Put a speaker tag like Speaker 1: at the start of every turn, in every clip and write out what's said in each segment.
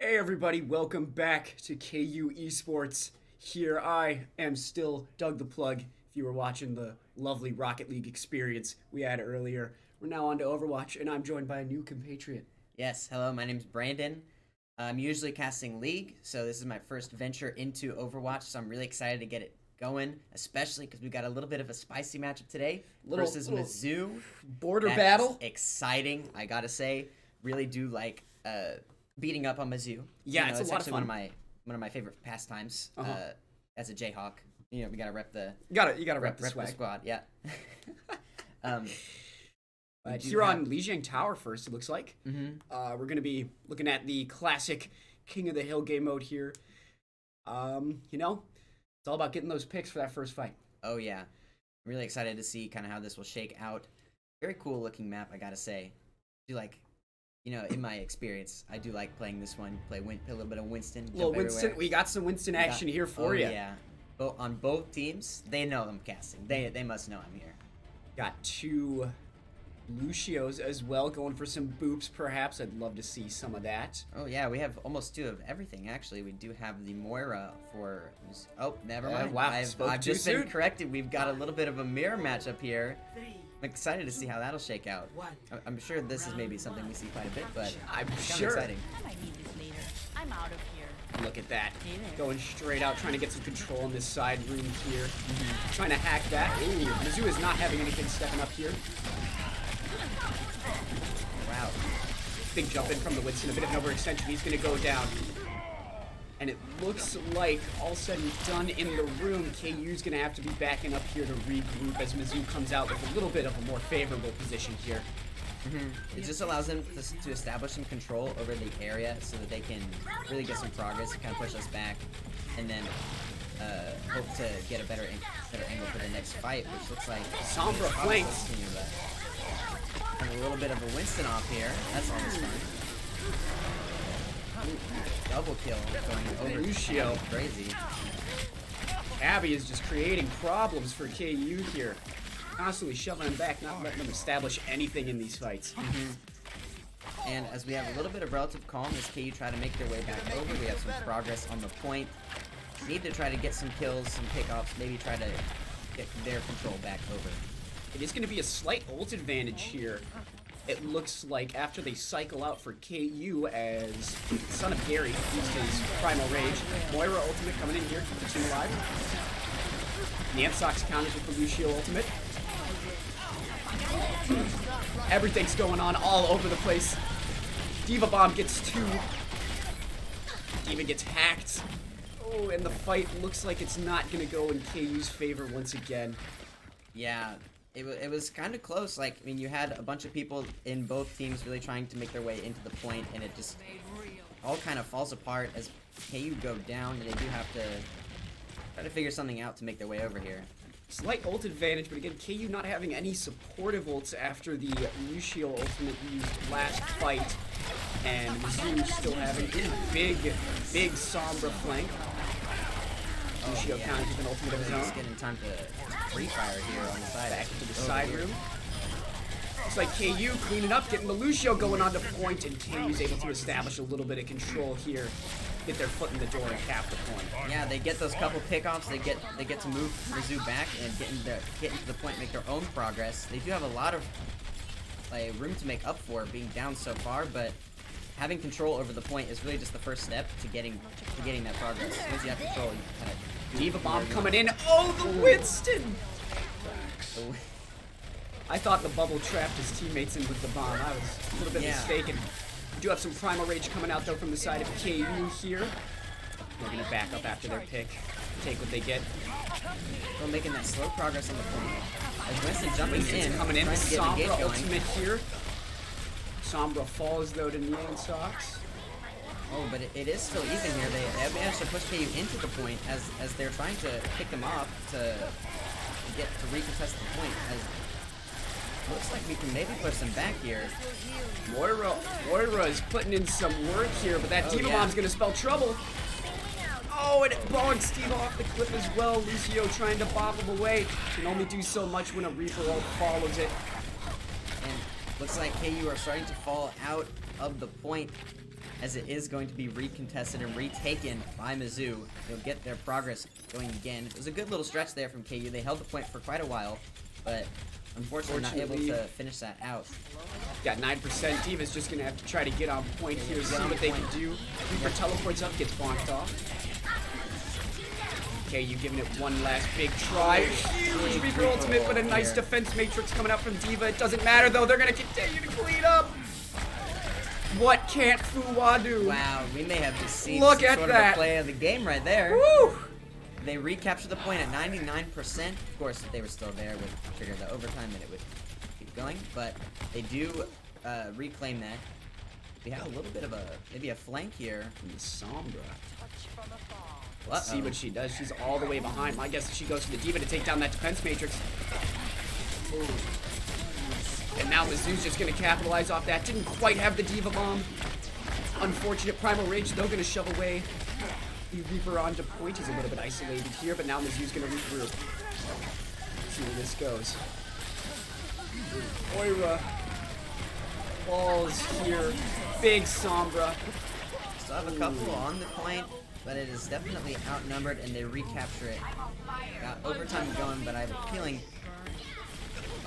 Speaker 1: Hey everybody, welcome back to KU Esports. Here I am still Doug the Plug. If you were watching the lovely Rocket League experience we had earlier, we're now on to Overwatch, and I'm joined by a new compatriot.
Speaker 2: Yes, hello, my name's Brandon. I'm usually casting League, so this is my first venture into Overwatch, so I'm really excited to get it going, especially because we got a little bit of a spicy matchup today versus Mizzou.
Speaker 1: Border battle.
Speaker 2: Exciting, I gotta say. Really do like beating up on Mizzou.
Speaker 1: Yeah, it's a lot of fun.
Speaker 2: One of my favorite pastimes as a Jayhawk. You know, we gotta rep the
Speaker 1: You gotta rep the swag.
Speaker 2: The squad. Yeah.
Speaker 1: You're on Lijiang Tower first, it looks like. We're gonna be looking at the classic King of the Hill game mode here. You know, it's all about getting those picks for that first fight.
Speaker 2: Oh yeah, I'm really excited to see kind of how this will shake out. Very cool looking map, I gotta say. Do like. You know, in my experience, I do like playing this one. Play a little bit of Winston.
Speaker 1: We got some Winston action here for you.
Speaker 2: Yeah, on both teams, they know I'm casting. They must know I'm here.
Speaker 1: Got two Lucios as well, going for some boops. Perhaps I'd love to see some of that.
Speaker 2: Oh yeah, we have almost two of everything. Actually, we do have the Moira for. Oh, never mind.
Speaker 1: Wow,
Speaker 2: I've just been corrected. We've got a little bit of a mirror matchup here. I'm excited to see how that'll shake out. I'm sure this is maybe something we see quite a bit, but
Speaker 1: I'm
Speaker 2: it's
Speaker 1: sure.
Speaker 2: Exciting.
Speaker 3: I might need this later. I'm out of here.
Speaker 1: Look at that. Going straight out, trying to get some control in this side room here. Trying to hack that. Ooh, Mizzou is not having anything stepping up here.
Speaker 2: Wow.
Speaker 1: Big jump in from the Winston, a bit of an overextension. He's going to go down. And it looks like, all said and done in the room, KU's going to have to be backing up here to regroup as Mizzou comes out with a little bit of a more favorable position here.
Speaker 2: It just allows them to establish some control over the area so that they can really get some progress and kind of push us back. And then hope to get a better angle for the next fight, which looks like...
Speaker 1: Sombra flanks.
Speaker 2: And a little bit of a Winston off here. That's always fun. Double kill going over
Speaker 1: Lucio.
Speaker 2: Crazy.
Speaker 1: Abby is just creating problems for KU here. Constantly shoving them back, not letting them establish anything in these fights.
Speaker 2: And as we have a little bit of relative calm as KU try to make their way back over, we have some progress on the point. Need to try to get some kills, some pickoffs, maybe try to get their control back over.
Speaker 1: It is going to be a slight ult advantage here. It looks like after they cycle out for KU as Son of Gary used his Primal Rage. Moira ultimate coming in here, keep the team alive. Nantsox counters with the Lucio ultimate. Everything's going on all over the place. Diva Bomb gets two. Diva gets hacked. Oh, and the fight looks like it's not going to go in KU's favor once again.
Speaker 2: Yeah. It was kind of close. Like, I mean, you had a bunch of people in both teams really trying to make their way into the point, and it just all kind of falls apart as KU go down, and they do have to try to figure something out to make their way over here.
Speaker 1: Slight ult advantage, but again, KU not having any supportive ults after the Lucio ultimate used last fight, and Mizzou still having a big Sombra flank. Lucio counters with an ultimate of his own.
Speaker 2: He's getting time to free fire here on the side.
Speaker 1: Back into the side room. Looks like KU cleaning up, getting the Lucio going on to point, and KU's able to establish a little bit of control here. Get their foot in the door and cap the point.
Speaker 2: Yeah, they get those couple pickoffs. They get to move Mizzou back and get into the point, make their own progress. They do have a lot of room to make up for being down so far, but having control over the point is really just the first step to getting that progress. Once you have control, you kind of
Speaker 1: Diva Bomb coming in. Oh, the Winston! I thought the bubble trapped his teammates in with the bomb. I was a little bit mistaken. We do have some Primal Rage coming out, though, from the side of KU here. They're going to back up after their pick. Take what they get.
Speaker 2: Still making that slow progress on the point. As Winston jumping in,
Speaker 1: coming in with Sombra
Speaker 2: going.
Speaker 1: ultimate here. Sombra falls, though, to Nantsox.
Speaker 2: Oh, but it is still even here. They managed to push KU into the point as they're trying to pick them off to recontest the point. As looks like we can maybe push them back here.
Speaker 1: Moira is putting in some work here, but that Diva Bomb's gonna spell trouble. Oh, and it bonks Diva off the cliff as well. Lucio trying to bop him away. Can only do so much when a Reaper ult follows it.
Speaker 2: And looks like KU are starting to fall out of the point. as it is going to be recontested and retaken by Mizzou. They'll get their progress going again. It was a good little stretch there from KU. They held the point for quite a while, but unfortunately not able to finish that out.
Speaker 1: Got 9%. Diva's just gonna have to try to get on point here, see what they can do. Reaper teleports up, gets bonked off. KU giving it one last big try. Huge Reaper ultimate, but a nice defense matrix coming out from Diva. It doesn't matter though, they're gonna continue to clean up. What can't Fuwa do?
Speaker 2: Wow, we may have just seen
Speaker 1: Look
Speaker 2: some
Speaker 1: at
Speaker 2: sort
Speaker 1: that.
Speaker 2: of a play of the game right there.
Speaker 1: Woo!
Speaker 2: They recapture the point at 99%. Of course, if they were still there, would trigger the overtime, then it would keep going. But they do reclaim that. We have a little bit of maybe a flank here.
Speaker 1: From the Sombra.
Speaker 2: Uh-oh.
Speaker 1: Let's see what she does. She's all the way behind. My guess is she goes for the Diva to take down that defense matrix. Ooh. And now Mizzou's just going to capitalize off that. Didn't quite have the Diva bomb. Unfortunate Primal Rage, though, going to shove away the Reaper onto point. He's a little bit isolated here, but now Mizzou's going to regroup. See where this goes. Oira. Balls here. Big Sombra.
Speaker 2: Still have a couple on the point, but it is definitely outnumbered, and they recapture it. Got overtime going, but I have a feeling...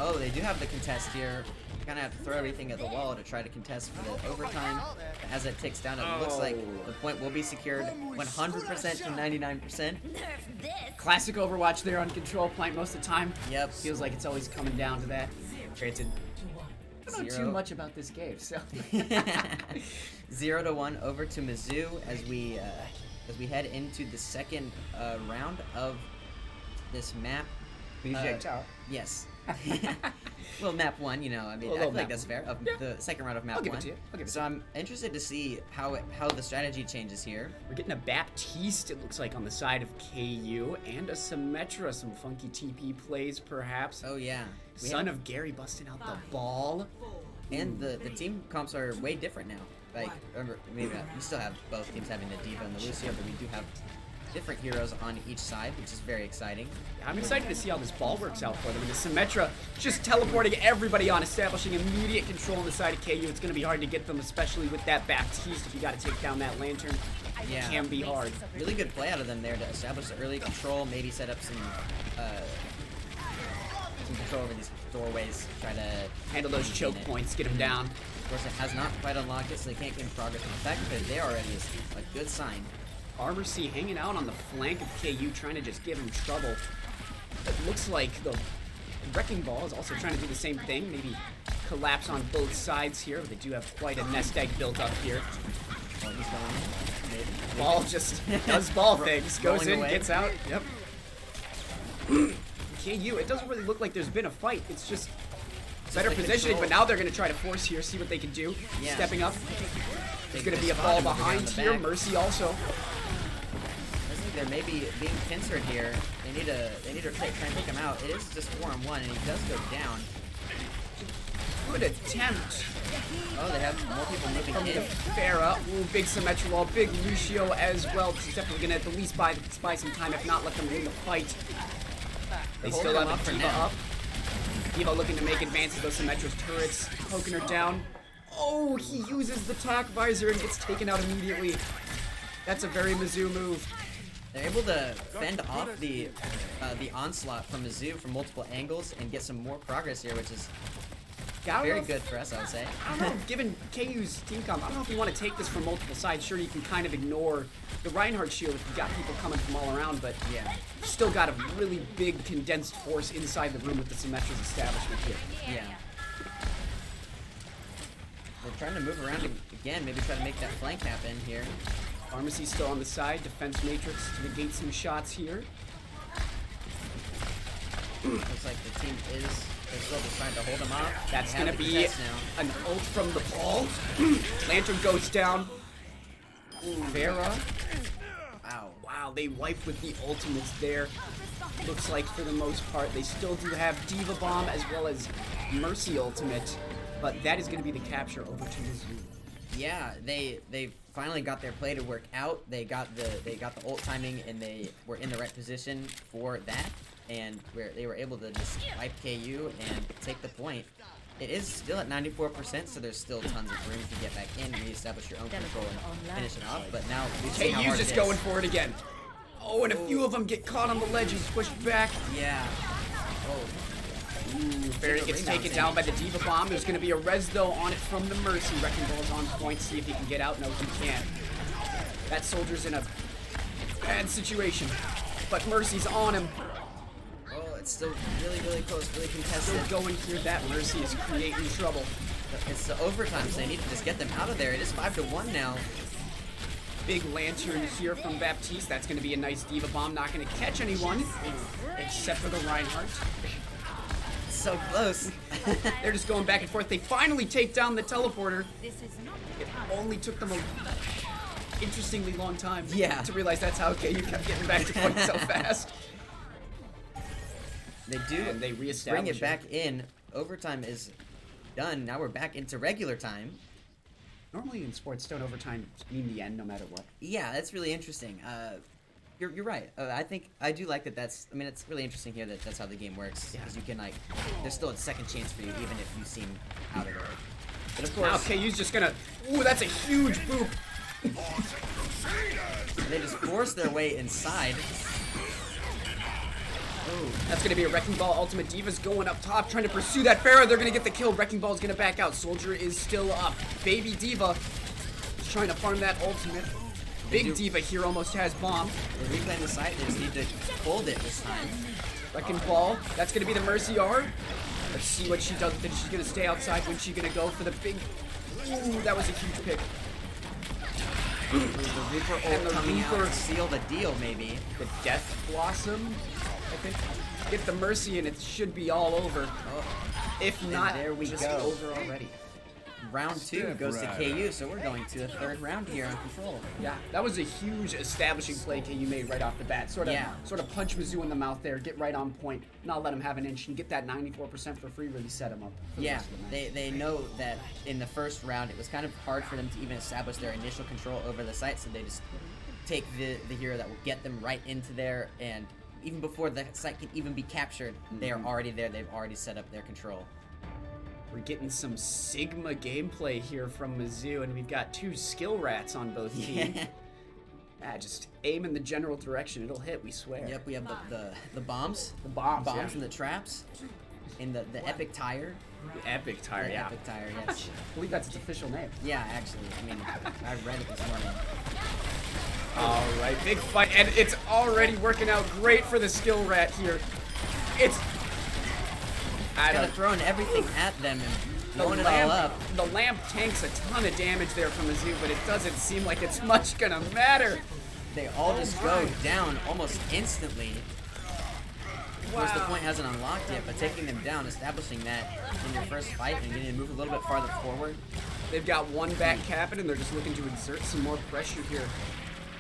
Speaker 2: Oh, they do have the contest here. Kind of have to throw everything at the wall to try to contest for the overtime. As it ticks down, it looks like the point will be secured 100% to 99%.
Speaker 1: Classic Overwatch there on control point most of the time.
Speaker 2: Yep.
Speaker 1: Feels like it's always coming down to that. Granted, I don't know
Speaker 2: Zero.
Speaker 1: too much about this game, so.
Speaker 2: 0-1 over to Mizzou as we head into the second round of this map.
Speaker 1: Lijiang Tower.
Speaker 2: Yes. Well, map 1, you know, I mean, I feel like that's fair. Of the second round of map
Speaker 1: I'll give
Speaker 2: 1.
Speaker 1: it to you. I'll give it
Speaker 2: So I'm interested to see how the strategy changes here.
Speaker 1: We're getting a Baptiste, it looks like, on the side of KU, and a Symmetra. Some funky TP plays, perhaps.
Speaker 2: Oh yeah.
Speaker 1: Son of Gary busting out the ball.
Speaker 2: And the team comps are way different now. Like, remember, maybe we still have both teams having the Diva and the Lucio, but we do have different heroes on each side, which is very exciting.
Speaker 1: I'm excited to see how this ball works out for them. And the Symmetra just teleporting everybody on, establishing immediate control on the side of KU. It's going to be hard to get them, especially with that Baptiste. If you got to take down that Lantern,
Speaker 2: Yeah.
Speaker 1: it can be hard.
Speaker 2: Really good play out of them there to establish the early control, maybe set up some control over these doorways, try to
Speaker 1: Handle those choke
Speaker 2: it.
Speaker 1: points, get them down.
Speaker 2: Of course, it has not quite unlocked it, so they can't gain progress. But the fact that they're there already is a good sign.
Speaker 1: Armor C hanging out on the flank of KU, trying to just give him trouble. It looks like the Wrecking Ball is also trying to do the same thing, maybe collapse on both sides here. They do have quite a nest egg built up here.
Speaker 2: Oh, he's going in. Maybe.
Speaker 1: Ball just does ball things, goes
Speaker 2: Rolling
Speaker 1: in,
Speaker 2: away.
Speaker 1: gets out. Yep. KU, it doesn't really look like there's been a fight. It's just better
Speaker 2: the
Speaker 1: positioning,
Speaker 2: control.
Speaker 1: but now they're going to try to force here, see what they can do.
Speaker 2: Yeah.
Speaker 1: Stepping up. There's going to be a
Speaker 2: spot
Speaker 1: ball
Speaker 2: him over there on
Speaker 1: behind
Speaker 2: the
Speaker 1: here.
Speaker 2: back.
Speaker 1: Mercy also.
Speaker 2: I think they're maybe being pincered here. They need to try and take him out. It is just 4-on-1, and he does go down.
Speaker 1: Good attempt
Speaker 2: Oh, they have more people moving
Speaker 1: from the
Speaker 2: in.
Speaker 1: Farah. Ooh, big Symmetra wall, big Lucio as well. This is definitely going to at least buy some time, if not let them win the fight. They
Speaker 2: Hold
Speaker 1: still
Speaker 2: them
Speaker 1: have
Speaker 2: up
Speaker 1: a
Speaker 2: for
Speaker 1: Diva
Speaker 2: now.
Speaker 1: up. Diva looking to make advances, those Symmetra's turrets, poking her down. Oh, he uses the tack visor and gets taken out immediately. That's a very Mizzou move.
Speaker 2: They're able to fend off the onslaught from Mizzou from multiple angles and get some more progress here, which is very good for us, I would say.
Speaker 1: I don't know, given KU's team comp, I don't know if you want to take this from multiple sides. Sure, you can kind of ignore the Reinhardt shield if you've got people coming from all around, but
Speaker 2: Yeah.
Speaker 1: you still got a really big condensed force inside the room with the Symmetra's establishment here.
Speaker 2: Yeah. They're trying to move around again, maybe try to make that flank happen here.
Speaker 1: Pharmacy's still on the side, defense matrix to negate some shots here.
Speaker 2: Looks like the team they're still just trying to hold them off.
Speaker 1: That's
Speaker 2: They have
Speaker 1: gonna
Speaker 2: the
Speaker 1: be
Speaker 2: contest now.
Speaker 1: an ult from the ball. Lantern goes down. Vera.
Speaker 2: Wow.
Speaker 1: Wow, they wiped with the ultimates there. Looks like for the most part, they still do have Diva Bomb as well as Mercy ultimate, but that is going to be the capture over to Mizzou.
Speaker 2: Yeah, they finally got their play to work out. They got the ult timing, and they were in the right position for that. And they were able to just wipe KU and take the point. It is still at 94%, so there's still tons of room to get back in, reestablish your own control, and finish it off. But now we see how
Speaker 1: KU's
Speaker 2: hard
Speaker 1: just
Speaker 2: it
Speaker 1: going
Speaker 2: is.
Speaker 1: for it again. Oh, and a few of them get caught on the ledge and pushed back.
Speaker 2: Yeah. Oh.
Speaker 1: Barry gets taken down by the Diva Bomb. There's going to be a res, though, on it from the Mercy. Wrecking Ball's on point. See if he can get out. No, he can't. That soldier's in a bad situation. But Mercy's on him.
Speaker 2: Oh, it's still really, really close, really contested.
Speaker 1: Still going here. That Mercy is creating trouble.
Speaker 2: It's the overtime, so they need to just get them out of there. It is 5-1 now.
Speaker 1: Big lantern here from Baptiste. That's going to be a nice Diva Bomb. Not going to catch anyone, except for the Reinhardt.
Speaker 2: So close.
Speaker 1: They're just going back and forth. They finally take down the teleporter.
Speaker 3: This is not
Speaker 1: It only took them a interestingly long time
Speaker 2: Yeah.
Speaker 1: to realize that's how KU kept getting back to point so fast.
Speaker 2: They do.
Speaker 1: And they reestablish
Speaker 2: bring it back in. Overtime is done. Now we're back into regular time.
Speaker 1: Normally in sports, don't overtime mean the end no matter what.
Speaker 2: Yeah, that's really interesting. You're right. I do like that. I mean, it's really interesting here that that's how the game works.
Speaker 1: Yeah.
Speaker 2: Because you can there's still a second chance for you even if you seem out of it. But of
Speaker 1: Now
Speaker 2: course,
Speaker 1: KU's just gonna, ooh, that's a huge boop.
Speaker 2: they just force their way inside.
Speaker 1: Ooh, that's gonna be a Wrecking Ball. Ultimate Diva's going up top, trying to pursue that Pharaoh. They're gonna get the kill. Wrecking Ball's gonna back out. Soldier is still up. Baby Diva is trying to farm that ultimate. Big Diva here almost has bomb.
Speaker 2: They're replaying the site. They just need to hold it this time.
Speaker 1: Wrecking Ball. That's gonna be the Mercy R. Let's see what she does with it. She's gonna stay outside. When's she gonna go for the big? Ooh, that was a huge pick.
Speaker 2: The Reaper ult
Speaker 1: And the
Speaker 2: coming out
Speaker 1: Reaper-
Speaker 2: to seal the deal, maybe.
Speaker 1: The Death Blossom, I think. Get the Mercy and it should be all over.
Speaker 2: Oh,
Speaker 1: If not,
Speaker 2: there we
Speaker 1: just
Speaker 2: go.
Speaker 1: over already.
Speaker 2: round 2 goes to KU, so we're going to the third round here on Control.
Speaker 1: Yeah, that was a huge establishing play KU made right off the bat. Sort of punch Mizzou in the mouth there, get right on point, not let him have an inch, and get that 94% for free. Really set him up. For the
Speaker 2: Yeah,
Speaker 1: rest of the match.
Speaker 2: they know that in the first round it was kind of hard for them to even establish their initial control over the site, so they just take the hero that will get them right into there, and even before the site can even be captured, they are already there. They've already set up their control.
Speaker 1: We're getting some Sigma gameplay here from Mizzou, and we've got two skill rats on both teams. Yeah, just aim in the general direction. It'll hit, we swear.
Speaker 2: Yep, we have the bombs.
Speaker 1: The bombs, yeah.
Speaker 2: and the traps. And the epic tire.
Speaker 1: The Epic Tire,
Speaker 2: The
Speaker 1: yeah.
Speaker 2: epic tire, yes.
Speaker 1: I believe that's its official name.
Speaker 2: Yeah, actually. I mean, I read it this morning.
Speaker 1: Alright, big fight, and it's already working out great for the skill rat here. It's... I
Speaker 2: Kind
Speaker 1: don't
Speaker 2: of throwing everything at them and
Speaker 1: the
Speaker 2: blowing it all up.
Speaker 1: The lamp tanks a ton of damage there from Mizzou, but it doesn't seem like it's much gonna matter.
Speaker 2: They all just go down almost instantly. Of course, the point hasn't unlocked yet, but taking them down, establishing that in your first fight and getting to move a little bit farther forward.
Speaker 1: They've got one back capping, and they're just looking to exert some more pressure here.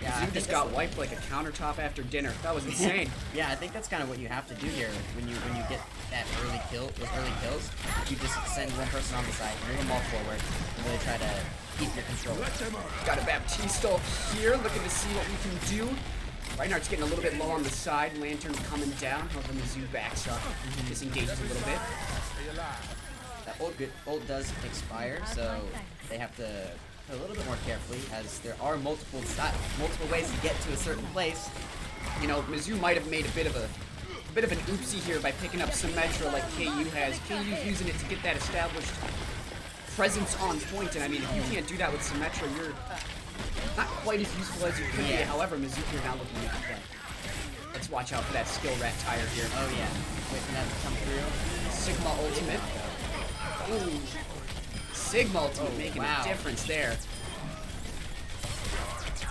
Speaker 2: Yeah, I
Speaker 1: Mizzou
Speaker 2: think
Speaker 1: just
Speaker 2: that's
Speaker 1: got wiped like a countertop after dinner. That was insane.
Speaker 2: Yeah, I think that's kind of what you have to do here when you get that early kill, those early kills. You just send one person on the side, bring them all forward, and really try to keep your control.
Speaker 1: Got a Baptiste ult here, looking to see what we can do. Reinhardt's getting a little bit low on the side. Lantern coming down. However, Mizzou backs up, disengages a little bit.
Speaker 2: That ult does expire, so they have to play a little bit more carefully, as there are multiple ways to get to a certain place.
Speaker 1: You know, Mizzou might have made a bit of an oopsie here by picking up Symmetra like KU has. KU's using it to get that established presence on point, and I mean, if you can't do that with Symmetra, you're not quite as useful as you could be. However, Mizzou here now looking to make a play. Let's watch out for that skill rat tire here.
Speaker 2: Oh yeah, wait for that to come through.
Speaker 1: Sigma ultimate. Ooh. Sigma ultimate making a difference there.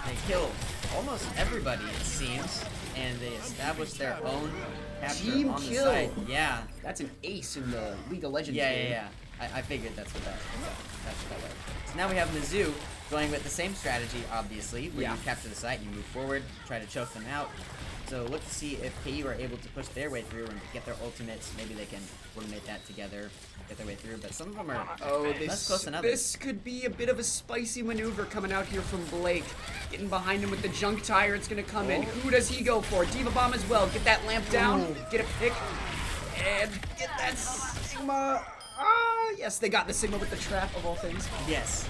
Speaker 2: They kill almost everybody, it seems, and they establish their own capture
Speaker 1: Team
Speaker 2: on the
Speaker 1: kill.
Speaker 2: side. Yeah.
Speaker 1: That's an ace in the League of Legends
Speaker 2: Yeah,
Speaker 1: game.
Speaker 2: yeah, yeah. I figured that's what that was. So now we have Mizzou going with the same strategy, obviously, where you capture the site, you move forward, try to choke them out. So look to see if KU are able to push their way through and get their ultimates. Maybe they can coordinate that together, get their way through. But some of them are less close than others.
Speaker 1: This could be a bit of a spicy maneuver coming out here from Blake. Getting behind him with the junk tire, it's gonna come in. Who does he go for? Diva Bomb as well. Get that lamp down, get a pick, and get that Sigma. Yes, they got the signal with the trap of all things.
Speaker 2: Yes.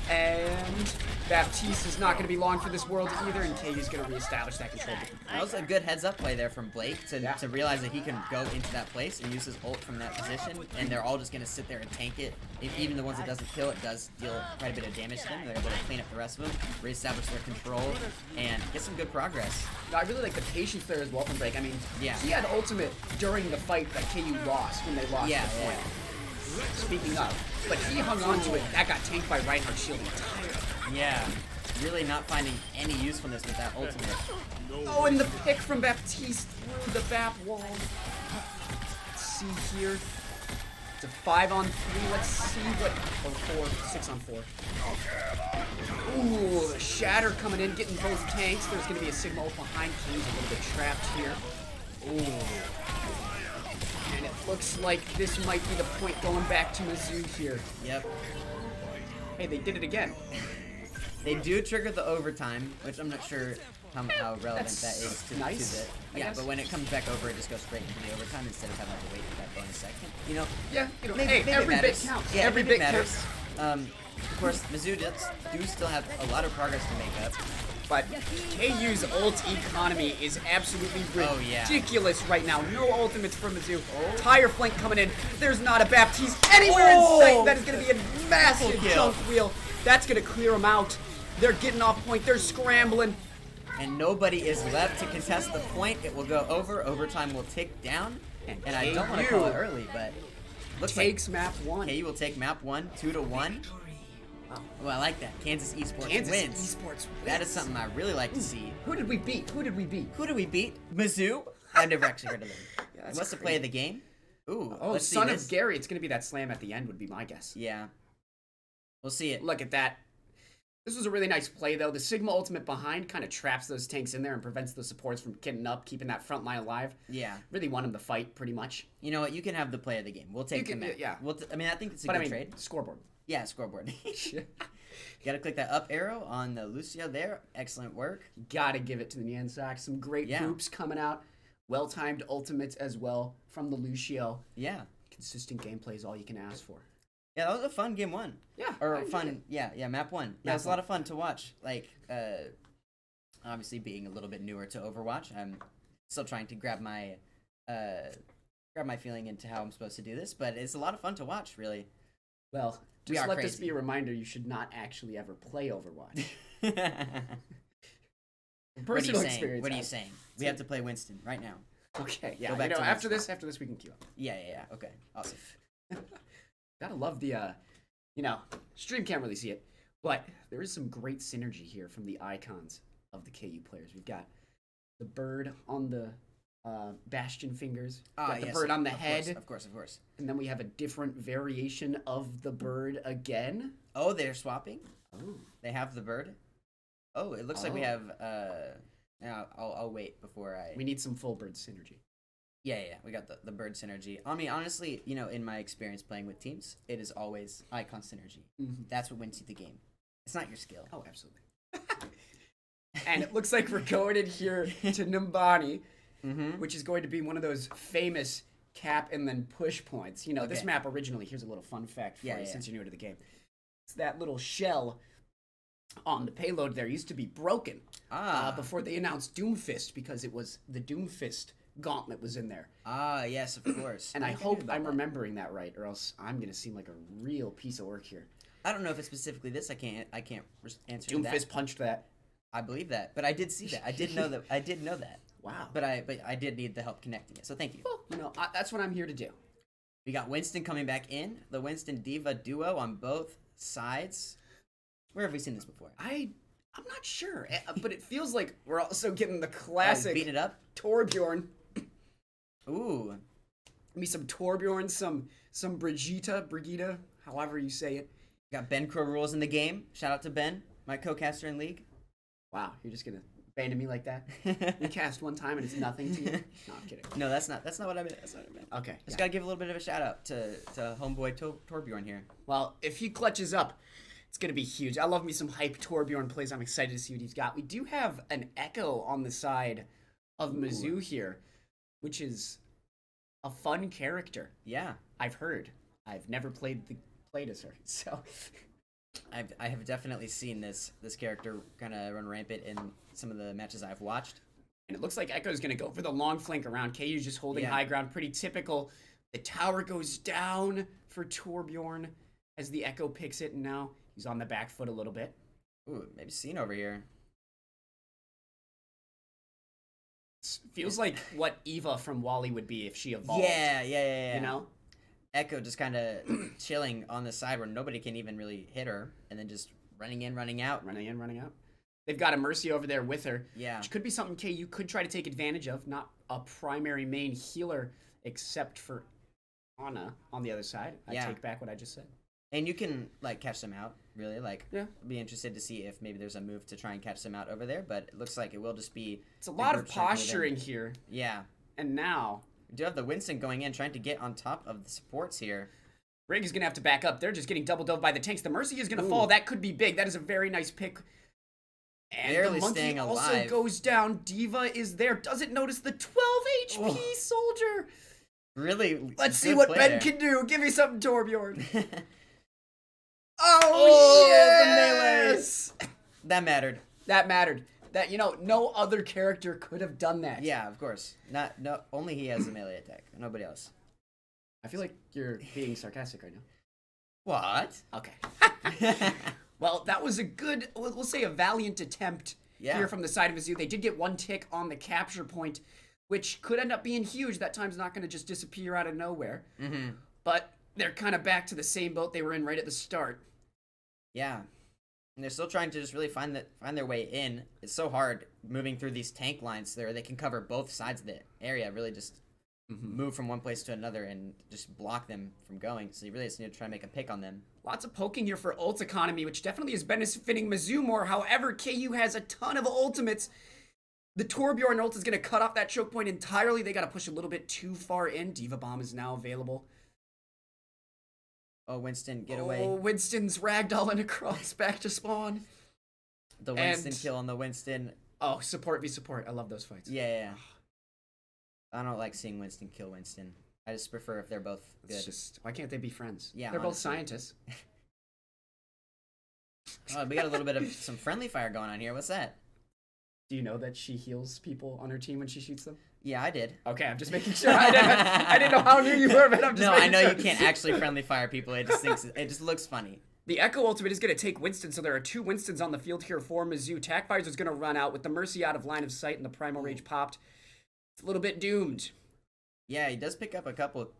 Speaker 1: And Baptiste is not going to be long for this world either, and KU's going to reestablish that control.
Speaker 2: That was a good heads-up play there from Blake to realize that he can go into that place and use his ult from that position, and they're all just going to sit there and tank it. Even the ones it doesn't kill, it does deal quite a bit of damage to them. They're able to clean up the rest of them, reestablish their control, and get some good progress.
Speaker 1: No, I really like the patience there as well from Blake. I mean,
Speaker 2: Yeah.
Speaker 1: he had ultimate during the fight that KU lost when they lost
Speaker 2: Yeah,
Speaker 1: the
Speaker 2: yeah.
Speaker 1: point. Speaking of, but he hung on to it. That got tanked by Reinhardt Shield entirely.
Speaker 2: Yeah. Really not finding any usefulness with that ultimate.
Speaker 1: Oh, and the pick from Baptiste through the Bap wall. Let's see here. It's a 5-on-3. Let's see what. Or 4, 6-on-4. Ooh, Shatter coming in, getting both tanks. There's going to be a Sigma ult behind. King's a little bit trapped here. Ooh. And it looks like this might be the point going back to Mizzou here.
Speaker 2: Yep.
Speaker 1: Hey, they did it again.
Speaker 2: They do trigger the overtime, which I'm not sure how relevant that is to
Speaker 1: nice,
Speaker 2: the...
Speaker 1: I
Speaker 2: Yeah,
Speaker 1: guess.
Speaker 2: but when it comes back over, it just goes straight into the overtime instead of having to wait for that bonus second. You know,
Speaker 1: Yeah, you know,
Speaker 2: maybe,
Speaker 1: hey,
Speaker 2: maybe
Speaker 1: every
Speaker 2: it
Speaker 1: bit
Speaker 2: matters.
Speaker 1: counts.
Speaker 2: Yeah,
Speaker 1: Every
Speaker 2: maybe
Speaker 1: bit
Speaker 2: it matters.
Speaker 1: counts.
Speaker 2: Of course, Mizzou do still have a lot of progress to make up.
Speaker 1: But KU's ult economy is absolutely
Speaker 2: Oh, yeah.
Speaker 1: ridiculous right now. No ultimates from Mizzou. Tire flank coming in. There's not a Baptiste anywhere in sight. That is going to be a massive
Speaker 2: Triple kill.
Speaker 1: junk wheel. That's going to clear them out. They're getting off point. They're scrambling.
Speaker 2: And nobody is left to contest the point. It will go over. Overtime will tick down. And I don't want to call it early, but looks
Speaker 1: Takes
Speaker 2: like
Speaker 1: map 1.
Speaker 2: KU will take map 1, 2-1. Well, I like that. Kansas Esports
Speaker 1: Kansas
Speaker 2: wins.
Speaker 1: Esports wins.
Speaker 2: That is something I really like to see.
Speaker 1: Who did we beat? Who did we beat?
Speaker 2: Who did we beat? Mizzou? I've never actually heard of them.
Speaker 1: that's
Speaker 2: What's the
Speaker 1: crazy.
Speaker 2: play of the game? Ooh,
Speaker 1: Oh,
Speaker 2: let's see
Speaker 1: son
Speaker 2: this.
Speaker 1: of Gary. It's going to be that slam at the end would be my guess.
Speaker 2: Yeah. We'll see it.
Speaker 1: Look at that. This was a really nice play, though. The Sigma ultimate behind kind of traps those tanks in there and prevents the supports from getting up, keeping that front line alive.
Speaker 2: Yeah.
Speaker 1: Really won him the fight, pretty much.
Speaker 2: You know what? You can have the play of the game. We'll take
Speaker 1: can-
Speaker 2: the match.
Speaker 1: yeah.
Speaker 2: I mean, I think it's a
Speaker 1: But
Speaker 2: good
Speaker 1: I mean,
Speaker 2: trade.
Speaker 1: scoreboard.
Speaker 2: Yeah, scoreboard. You gotta click that up arrow on the Lucio there. Excellent work.
Speaker 1: Gotta give it to the Nyansack. Some great poops coming out. Well-timed ultimates as well from the Lucio.
Speaker 2: Yeah.
Speaker 1: Consistent gameplay is all you can ask for.
Speaker 2: Yeah, that was a fun game 1.
Speaker 1: Yeah.
Speaker 2: Or
Speaker 1: I enjoyed
Speaker 2: fun,
Speaker 1: it.
Speaker 2: yeah, map 1. Yeah,
Speaker 1: Map
Speaker 2: it was a lot
Speaker 1: 1.
Speaker 2: of fun to watch. Like, obviously being a little bit newer to Overwatch, I'm still trying to grab my feeling into how I'm supposed to do this, but it's a lot of fun to watch, really.
Speaker 1: Well,
Speaker 2: We
Speaker 1: just
Speaker 2: are
Speaker 1: let this
Speaker 2: crazy.
Speaker 1: be a reminder you should not actually ever play Overwatch.
Speaker 2: What are you
Speaker 1: Personal
Speaker 2: saying?
Speaker 1: experience.
Speaker 2: What are you saying? We have to play Winston right now.
Speaker 1: Okay, yeah.
Speaker 2: Go back to
Speaker 1: after
Speaker 2: Winston.
Speaker 1: this we can queue up.
Speaker 2: Yeah. Okay, awesome.
Speaker 1: Gotta love the, stream can't really see it, but there is some great synergy here from the icons of the KU players. We've got the bird on the Bastion fingers, got the bird on the head,
Speaker 2: Of course.
Speaker 1: and then we have a different variation of the bird again.
Speaker 2: Oh, they're swapping?
Speaker 1: Oh,
Speaker 2: They have the bird? Oh, it looks like we
Speaker 1: Oh.
Speaker 2: have, now I'll wait before I...
Speaker 1: we need some full bird synergy.
Speaker 2: Yeah, we got the bird synergy. I mean, honestly, you know, in my experience playing with teams, it is always icon synergy. That's what wins you the game. It's not your skill.
Speaker 1: Oh, absolutely. And it looks like we're going in here to Numbani, which is going to be one of those famous cap and then push points. You know, this
Speaker 2: Okay.
Speaker 1: map originally, here's a little fun fact for
Speaker 2: Yeah,
Speaker 1: you
Speaker 2: yeah.
Speaker 1: since you're new to the game. It's that little shell on the payload there used to be broken before they announced Doomfist because it was the Doomfist gauntlet was in there.
Speaker 2: Yes, of course.
Speaker 1: And I
Speaker 2: think knew
Speaker 1: hope
Speaker 2: about
Speaker 1: I'm
Speaker 2: that.
Speaker 1: remembering that right, or else I'm going to seem like a real piece of work here.
Speaker 2: I don't know if it's specifically this. I can't answer
Speaker 1: Doomfist
Speaker 2: that.
Speaker 1: punched that.
Speaker 2: I believe that, but I did see that. I did know that.
Speaker 1: Wow.
Speaker 2: But I did need the help connecting it. So thank you.
Speaker 1: Well, you know, that's what I'm here to do.
Speaker 2: We got Winston coming back in. The Winston Diva duo on both sides. Where have we seen this before?
Speaker 1: I'm not sure, but it feels like we're also getting the classic
Speaker 2: Beat it up.
Speaker 1: Torbjorn.
Speaker 2: Ooh.
Speaker 1: Maybe some Torbjorn, some Brigitte, however you say it.
Speaker 2: Got Ben Crow rules in the game. Shout out to Ben, my co-caster in League.
Speaker 1: Wow, you're just gonna abandon me like that? You cast one time and it's nothing to you? No, I'm kidding.
Speaker 2: No, that's not what I meant. That's not what I meant.
Speaker 1: Okay.
Speaker 2: Just
Speaker 1: yeah.
Speaker 2: gotta give a little bit of a shout out to homeboy Torbjorn here.
Speaker 1: Well, if he clutches up, it's gonna be huge. I love me some hype Torbjorn plays. I'm excited to see what he's got. We do have an Echo on the side of Mizzou here, which is a fun character.
Speaker 2: Yeah.
Speaker 1: I've heard. I've never played as her, so.
Speaker 2: I have definitely seen this character kind of run rampant in some of the matches I've watched.
Speaker 1: And it looks like Echo's going to go for the long flank around. KU's just holding high ground. Pretty typical. The tower goes down for Torbjorn as the Echo picks it, and now he's on the back foot a little bit.
Speaker 2: Ooh, maybe Scene over here.
Speaker 1: Feels like what Eva from Wally would be if she evolved.
Speaker 2: Yeah.
Speaker 1: You know?
Speaker 2: Echo just kind of chilling on the side where nobody can even really hit her, and then just running in, running out.
Speaker 1: Running in, running out. They've got a Mercy over there with her.
Speaker 2: Yeah.
Speaker 1: Which could be something KU could try to take advantage of. Not a primary main healer, except for Ana on the other side. I take back what I just said.
Speaker 2: And you can, like, catch them out, really. Like,
Speaker 1: yeah.
Speaker 2: Be interested to see if maybe there's a move to try and catch them out over there, but it looks like it will just be...
Speaker 1: It's a lot of posturing here.
Speaker 2: Yeah.
Speaker 1: And now...
Speaker 2: We do have the Winston going in, trying to get on top of the supports here.
Speaker 1: Rig is going to have to back up. They're just getting double dove by the tanks. The Mercy is going to fall. That could be big. That is a very nice pick. And
Speaker 2: barely
Speaker 1: the monkey
Speaker 2: staying
Speaker 1: also
Speaker 2: alive.
Speaker 1: Goes down. Diva is there. Doesn't notice the 12 HP soldier.
Speaker 2: Really?
Speaker 1: Let's see what Ben can do. Give me something, Torbjorn. Yes!
Speaker 2: The melee. That mattered.
Speaker 1: That mattered. That, you know, no other character could have done that.
Speaker 2: Yeah, of course. Only he has a melee attack. Nobody else.
Speaker 1: I feel like you're being sarcastic right now.
Speaker 2: What?
Speaker 1: Okay. Well, that was a good, we'll say a valiant attempt here from the side of Mizzou. They did get one tick on the capture point, which could end up being huge. That time's not going to just disappear out of nowhere.
Speaker 2: Mm-hmm.
Speaker 1: But they're kind of back to the same boat they were in right at the start.
Speaker 2: Yeah. And they're still trying to just really find their way in. It's so hard moving through these tank lines there. They can cover both sides of the area, really just move from one place to another and just block them from going. So you really just need to try and make a pick on them.
Speaker 1: Lots of poking here for ult economy, which definitely is benefiting Mizzou more. However, KU has a ton of ultimates. The Torbjorn ult is going to cut off that choke point entirely. They got to push a little bit too far in. Diva Bomb is now available.
Speaker 2: Oh, Winston, get away.
Speaker 1: Oh, Winston's ragdolling across back to spawn.
Speaker 2: The Winston kill on the Winston.
Speaker 1: Oh, support v support. I love those fights.
Speaker 2: Yeah. I don't like seeing Winston kill Winston. I just prefer if they're both good.
Speaker 1: It's just, why can't they be friends?
Speaker 2: Yeah,
Speaker 1: they're both
Speaker 2: honestly.
Speaker 1: scientists.
Speaker 2: Oh, we got a little bit of some friendly fire going on here. What's that?
Speaker 1: Do you know that she heals people on her team when she shoots them?
Speaker 2: Yeah, I did.
Speaker 1: Okay, I'm just making sure. I didn't know how new you were, but I'm just
Speaker 2: No,
Speaker 1: making
Speaker 2: I know
Speaker 1: sure.
Speaker 2: you can't actually friendly fire people. It just looks funny.
Speaker 1: The Echo ultimate is going to take Winston, so there are two Winstons on the field here for Mizzou. Tackfires is going to run out with the Mercy out of line of sight and the Primal Rage popped. It's a little bit doomed.
Speaker 2: Yeah, he does pick up a couple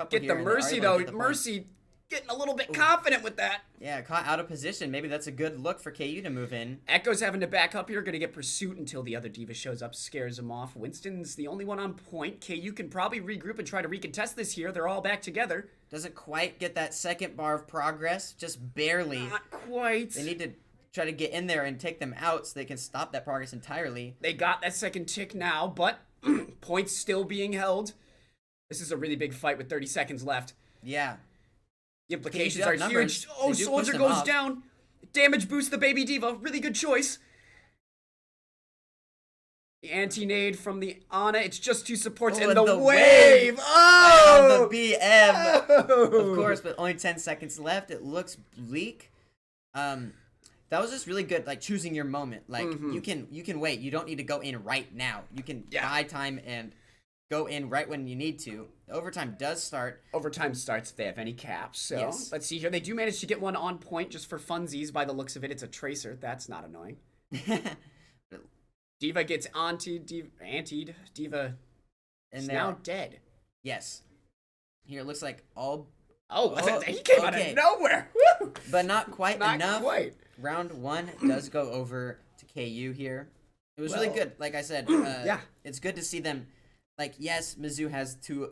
Speaker 1: Get
Speaker 2: here
Speaker 1: the
Speaker 2: and they are
Speaker 1: Mercy,
Speaker 2: able to
Speaker 1: though.
Speaker 2: get the point.
Speaker 1: Mercy getting a little bit confident with that.
Speaker 2: Yeah, caught out of position. Maybe that's a good look for KU to move in.
Speaker 1: Echo's having to back up here, going to get pursuit until the other Diva shows up, scares him off. Winston's the only one on point. KU can probably regroup and try to recontest this here. They're all back together.
Speaker 2: Doesn't quite get that second bar of progress, just barely.
Speaker 1: Not quite.
Speaker 2: They need to try to get in there and take them out so they can stop that progress entirely.
Speaker 1: They got that second tick now, but points still being held. This is a really big fight with 30 seconds left.
Speaker 2: Yeah.
Speaker 1: The implications
Speaker 2: have
Speaker 1: are
Speaker 2: numbers.
Speaker 1: huge. Oh,
Speaker 2: They do
Speaker 1: Soldier
Speaker 2: push them
Speaker 1: goes
Speaker 2: off.
Speaker 1: down. Damage boost the baby Diva. Really good choice. The anti-nade from the Ana. It's just two supports
Speaker 2: Oh,
Speaker 1: and
Speaker 2: and
Speaker 1: the
Speaker 2: the
Speaker 1: wave.
Speaker 2: wave.
Speaker 1: Oh!
Speaker 2: The BM.
Speaker 1: Oh!
Speaker 2: Of course, but only 10 seconds left. It looks bleak. That was just really good, like choosing your moment. Like you can wait. You don't need to go in right now. You can buy time and go in right when you need to. Overtime does start.
Speaker 1: Overtime starts if they have any caps. So let's see here. They do manage to get one on point just for funsies by the looks of it. It's a tracer. That's not annoying. Diva gets antied. Diva is now dead.
Speaker 2: Yes. Here it looks like all.
Speaker 1: Oh, he came out of nowhere. Woo!
Speaker 2: But not quite enough.
Speaker 1: Not quite.
Speaker 2: Round one does go over to KU here. It was really good. Like I said, it's good to see them. Like, yes, Mizzou has two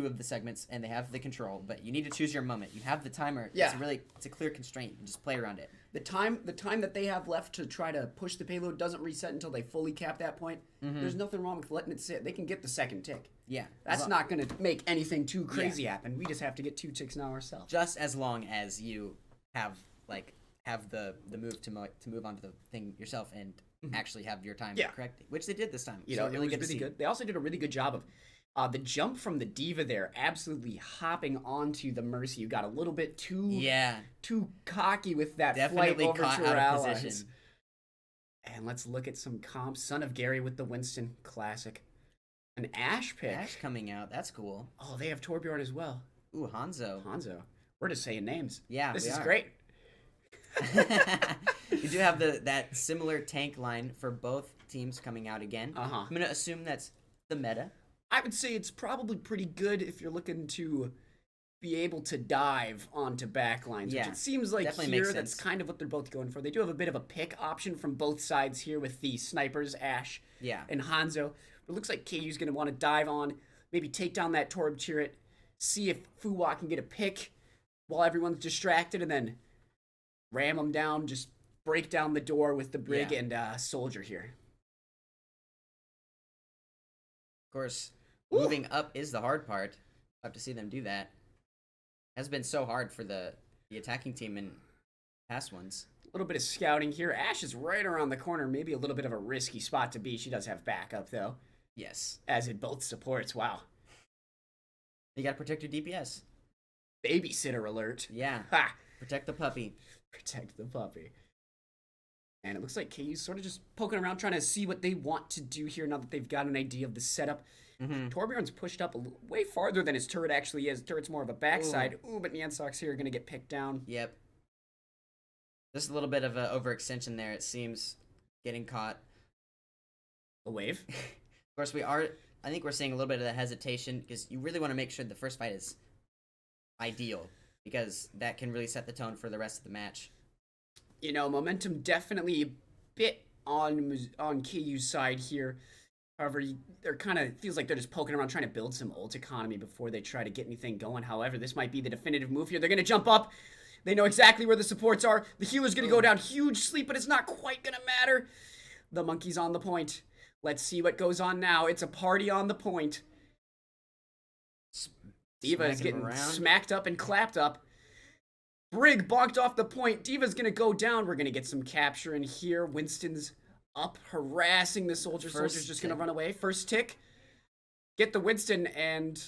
Speaker 2: of the segments and they have the control, but you need to choose your moment. You have the timer.
Speaker 1: Yeah.
Speaker 2: It's a clear constraint. You can just play around it.
Speaker 1: The time that they have left to try to push the payload doesn't reset until they fully cap that point. There's nothing wrong with letting it sit. They can get the second tick.
Speaker 2: Yeah.
Speaker 1: That's not going to make anything too crazy happen. We just have to get 2 ticks now ourselves.
Speaker 2: Just as long as you have the move to move onto the thing yourself and actually have your time correct, which they did this time.
Speaker 1: You know,
Speaker 2: so
Speaker 1: it was really good. They also did a really good job of The jump from the Diva there, absolutely hopping onto the Mercy. You got a little bit too cocky with that
Speaker 2: Definitely
Speaker 1: flight over
Speaker 2: caught
Speaker 1: to her
Speaker 2: out of
Speaker 1: allies.
Speaker 2: position.
Speaker 1: And let's look at some comps. Son of Gary with the Winston, classic. An Ashe pick.
Speaker 2: Ashe coming out. That's cool.
Speaker 1: Oh, they have Torbjorn as well.
Speaker 2: Ooh, Hanzo.
Speaker 1: Hanzo. We're just saying names.
Speaker 2: Yeah,
Speaker 1: this
Speaker 2: we
Speaker 1: is
Speaker 2: are.
Speaker 1: great.
Speaker 2: You do have that similar tank line for both teams coming out again. I'm gonna assume that's the meta.
Speaker 1: I would say it's probably pretty good if you're looking to be able to dive onto backlines.
Speaker 2: Yeah,
Speaker 1: which it seems like
Speaker 2: definitely
Speaker 1: here
Speaker 2: makes
Speaker 1: that's
Speaker 2: sense.
Speaker 1: kind of what they're both going for. They do have a bit of a pick option from both sides here with the snipers, Ashe and Hanzo. It looks like KU's going to want to dive on, maybe take down that Torb turret, see if Fuwa can get a pick while everyone's distracted, and then ram them down, just break down the door with the Brig and Soldier here.
Speaker 2: Of course, moving up is the hard part. Love to see them do that. Has been so hard for the attacking team in past ones.
Speaker 1: A little bit of scouting here. Ashe is right around the corner. Maybe a little bit of a risky spot to be. She does have backup, though.
Speaker 2: Yes.
Speaker 1: As it both supports. Wow.
Speaker 2: You gotta protect your DPS.
Speaker 1: Babysitter alert.
Speaker 2: Yeah.
Speaker 1: Ha!
Speaker 2: Protect the puppy.
Speaker 1: Protect the puppy. And it looks like KU's sort of just poking around, trying to see what they want to do here now that they've got an idea of the setup. Torbjorn's pushed up way farther than his turret actually is. Turret's more of a backside. Ooh, but Nyansox here are going to get picked down.
Speaker 2: Yep. Just a little bit of an overextension there, it seems. Getting caught.
Speaker 1: A wave.
Speaker 2: Of course, I think we're seeing a little bit of the hesitation because you really want to make sure the first fight is ideal because that can really set the tone for the rest of the match.
Speaker 1: You know, momentum definitely a bit on KU's side here. However, they're kind of feels like they're just poking around trying to build some ult economy before they try to get anything going. However, this might be the definitive move here. They're going to jump up. They know exactly where the supports are. The healer's going to go down. Huge sleep, but it's not quite going to matter. The monkey's on the point. Let's see what goes on now. It's a party on the point. Diva is getting smacked up and clapped up. Brig bonked off the point. Diva's going to go down. We're going to get some capture in here. Winston's up, harassing the Soldier. Soldier's just going to run away. First tick. Get the Winston, and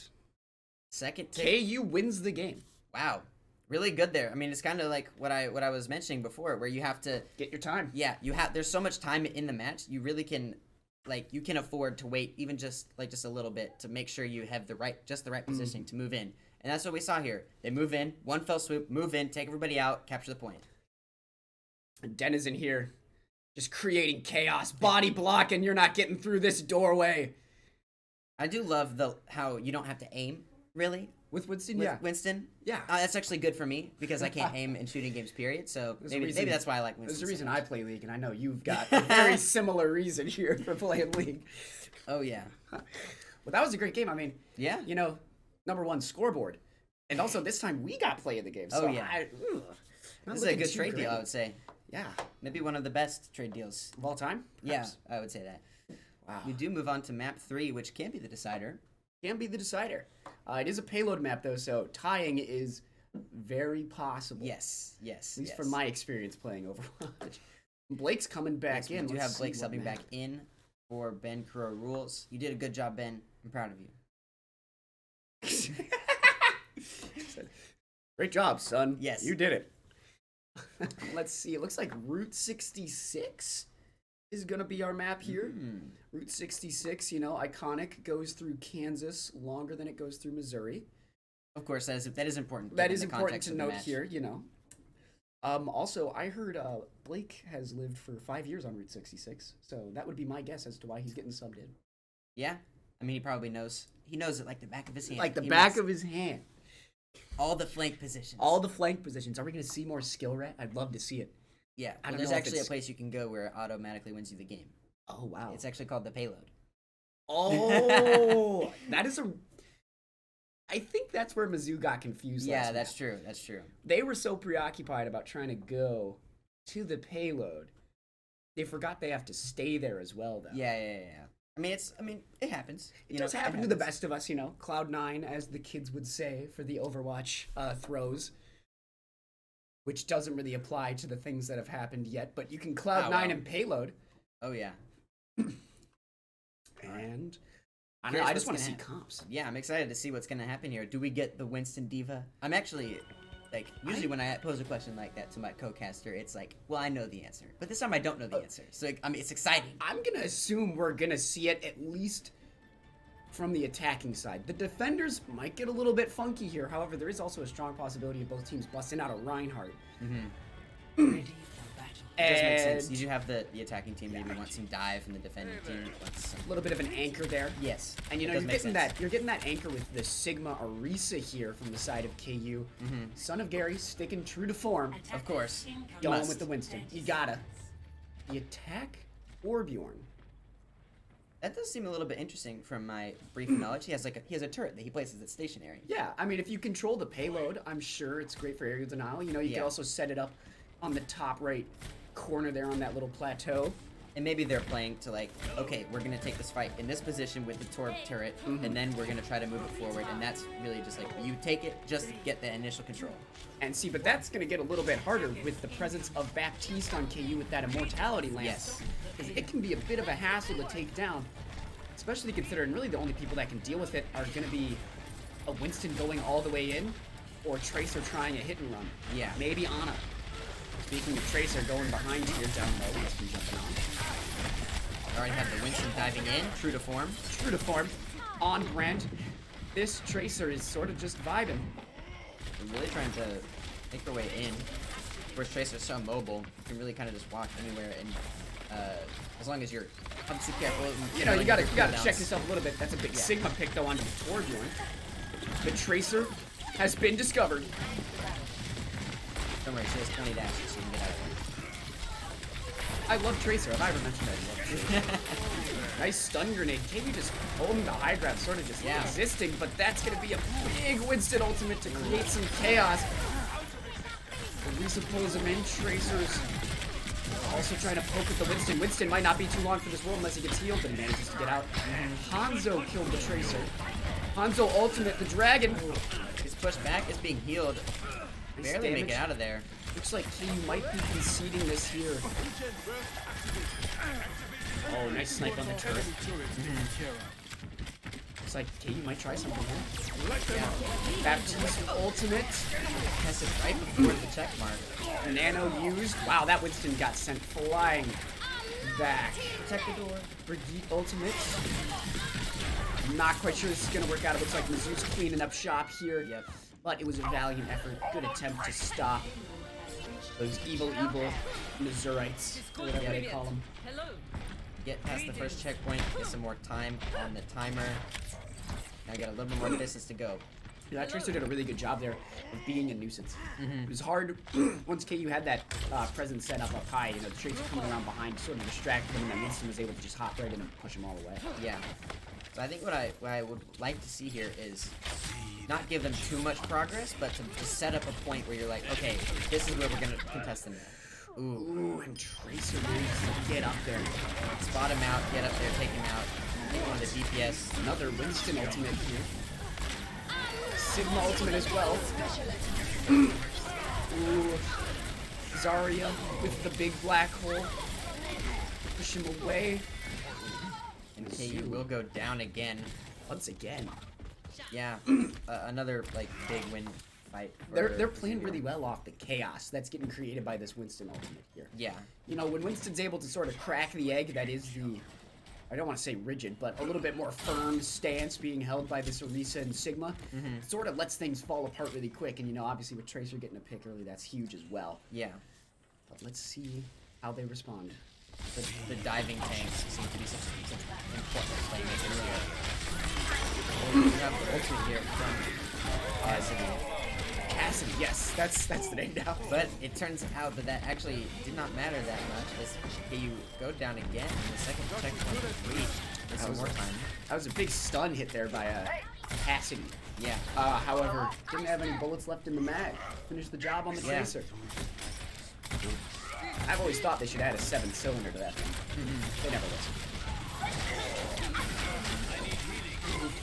Speaker 2: second tick.
Speaker 1: KU wins the game.
Speaker 2: Wow. Really good there. I mean, it's kind of like what I was mentioning before, where you have to
Speaker 1: get your time.
Speaker 2: Yeah, there's so much time in the match. You really can, you can afford to wait even just a little bit to make sure you have the right positioning to move in. And that's what we saw here. They move in, one fell swoop, move in, take everybody out, capture the point.
Speaker 1: And Den is in here, just creating chaos, body block, and you're not getting through this doorway.
Speaker 2: I do love how you don't have to aim, really.
Speaker 1: With Winston,
Speaker 2: Winston?
Speaker 1: Yeah.
Speaker 2: That's actually good for me, because I can't aim in shooting games, period, so maybe that's why I like Winston.
Speaker 1: There's a reason I play League, and I know you've got a very similar reason here for playing League.
Speaker 2: Oh, yeah.
Speaker 1: Well, that was a great game. I mean,
Speaker 2: yeah.
Speaker 1: You know, #1 scoreboard. And also, this time, we got play of the game. So
Speaker 2: this is a good trade deal, I would say.
Speaker 1: Yeah.
Speaker 2: Maybe one of the best trade deals.
Speaker 1: Of all time?
Speaker 2: Perhaps. Yeah, I would say that.
Speaker 1: Wow.
Speaker 2: We do move on to map 3, which can be the decider.
Speaker 1: Can be the decider. It is a payload map, though, so tying is very possible.
Speaker 2: Yes.
Speaker 1: At least from my experience playing Overwatch. Blake's coming back in.
Speaker 2: We do have Blake subbing back in for Ben Kuro Rules. You did a good job, Ben. I'm proud of you.
Speaker 1: Great job, son.
Speaker 2: Yes.
Speaker 1: You did it. Let's see. It looks like Route 66 is going to be our map here. Route 66, you know, iconic, goes through Kansas longer than it goes through Missouri.
Speaker 2: Of course, that is important.
Speaker 1: That is important to note here, you know. Also, I heard Blake has lived for 5 years on Route 66, so that would be my guess as to why he's getting subbed in.
Speaker 2: Yeah. I mean, he probably knows. He knows it like the back of his hand.
Speaker 1: Like the back of his hand.
Speaker 2: All the flank positions.
Speaker 1: All the flank positions. Are we going to see more skill rat? I'd love to see it.
Speaker 2: Yeah. Well, there's actually a place you can go where it automatically wins you the game.
Speaker 1: Oh, wow.
Speaker 2: It's actually called the payload.
Speaker 1: Oh, that is I think that's where Mizzou got confused last
Speaker 2: that's
Speaker 1: match.
Speaker 2: true. That's true.
Speaker 1: They were so preoccupied about trying to go to the payload, they forgot they have to stay there as well, though.
Speaker 2: Yeah. I mean, it happens.
Speaker 1: It does happen to the best of us, you know. Cloud9, as the kids would say, for the Overwatch throws, which doesn't really apply to the things that have happened yet. But you can Cloud9 and payload.
Speaker 2: Oh yeah.
Speaker 1: And I don't know, I just want to see comps.
Speaker 2: Yeah, I'm excited to see what's gonna happen here. Do we get the Winston Diva? I'm actually, like, usually when I pose a question like that to my co-caster, it's like, well, I know the answer. But this time I don't know the answer. So, I mean, it's exciting.
Speaker 1: I'm going to assume we're going to see it at least from the attacking side. The defenders might get a little bit funky here. However, there is also a strong possibility of both teams busting out a Reinhardt.
Speaker 2: It does make sense. You do have the attacking team maybe want some dive, and the defending team wants some...
Speaker 1: A little bit of an anchor there.
Speaker 2: Yes.
Speaker 1: And you know, you're getting that anchor with the Sigma Orisa here from the side of KU. Son of Gary sticking true to form.
Speaker 2: Of course.
Speaker 1: Going with the Winston. You gotta. The attack or Bjorn?
Speaker 2: That does seem a little bit interesting from my brief knowledge. He has a turret that he places at stationary.
Speaker 1: Yeah, I mean, if you control the payload, I'm sure it's great for aerial denial. You know, you can also set it up on the top right corner there on that little plateau.
Speaker 2: And maybe they're playing to like, okay, we're going to take this fight in this position with the Torb turret, and then we're going to try to move it forward. And that's really just like, you take it, just get the initial control.
Speaker 1: And see, but that's going to get a little bit harder with the presence of Baptiste on KU with that Immortality Lance.
Speaker 2: Yes.
Speaker 1: Because it can be a bit of a hassle to take down, especially considering really the only people that can deal with it are going to be a Winston going all the way in, or Tracer trying a hit and run.
Speaker 2: Yeah.
Speaker 1: Maybe Ana. Speaking of Tracer going behind here down low, he's been jumping on.
Speaker 2: Already have the Winston diving in, true to form.
Speaker 1: True to form. On brand. This Tracer is sort of just vibing.
Speaker 2: They're really trying to make their way in. Whereas Tracer's so mobile, you can really kind of just walk anywhere, and as long as you're obviously careful.
Speaker 1: You know, you gotta check yourself a little bit. That's a big Sigma pick though onto the Torbjorn. The Tracer has been discovered.
Speaker 2: Don't worry, she has 20 dashes, so you can get out of
Speaker 1: I love Tracer. Have I ever mentioned that? I love Tracer. Nice stun grenade. KU just holding the high grab, sort of just existing, but that's gonna be a big Winston ultimate to create some chaos. Orisa pulls him in. Tracer's also trying to poke at the Winston. Winston might not be too long for this world unless he gets healed, but he manages to get out. Hanzo killed the Tracer. Hanzo ultimate, the dragon.
Speaker 2: His push back is being healed. Barely make it out of there.
Speaker 1: Looks like KU might be conceding this here. Oh, nice snipe on the turret. Looks like KU might try something here. Yeah. Baptiste ultimate.
Speaker 2: Has it right before the check mark.
Speaker 1: Nano used. Wow, that Winston got sent flying back.
Speaker 2: Check the door.
Speaker 1: Brigitte ultimate. I'm not quite sure this is going to work out. It looks like Mizzou's cleaning up shop here.
Speaker 2: Yep.
Speaker 1: But it was a valiant effort. Good attempt to stop those evil Missourites, whatever they call them.
Speaker 3: Hello.
Speaker 2: Get past the first checkpoint, get some more time on the timer. Now I got a little bit more distance to go.
Speaker 1: Yeah, that Tracer did a really good job there of being a nuisance. It was hard once KU had that presence set up high. You know, the Tracer coming around behind sort of distracted them, and then Winston was able to just hop right in and push them all away.
Speaker 2: Yeah. So I think what I would like to see here is not give them too much progress, but to set up a point where you're like, okay, this is where we're gonna contest them.
Speaker 1: Ooh, and Tracer needs to get up there.
Speaker 2: Spot him out, get up there, take him out. Take one of the DPS.
Speaker 1: Another Winston ultimate here. Sigma ultimate as well. Ooh. Zarya with the big black hole. Push him away.
Speaker 2: And KU will go down again.
Speaker 1: Once again.
Speaker 2: Yeah. Another like big win fight.
Speaker 1: They're playing really well off the chaos that's getting created by this Winston ultimate here.
Speaker 2: Yeah. You
Speaker 1: know, when Winston's able to sort of crack the egg that is the, I don't want to say rigid, but a little bit more firm stance being held by this Orisa and Sigma, it sort of lets things fall apart really quick. And, you know, obviously with Tracer getting a pick early, that's huge as well.
Speaker 2: Yeah.
Speaker 1: But let's see how they respond.
Speaker 2: The diving tanks seem to be such important playmakers here. We have the ultimate here from
Speaker 1: Cassidy, yes, that's the name now.
Speaker 2: But it turns out that actually did not matter that much. As KU go down again in the second checkpoint for 3. There's some more time.
Speaker 1: That was a big stun hit there by Cassidy.
Speaker 2: Yeah.
Speaker 1: However, didn't have any bullets left in the mag. Finished the job on the Tracer. I've always thought they should add a 7th cylinder to that thing. They never listen.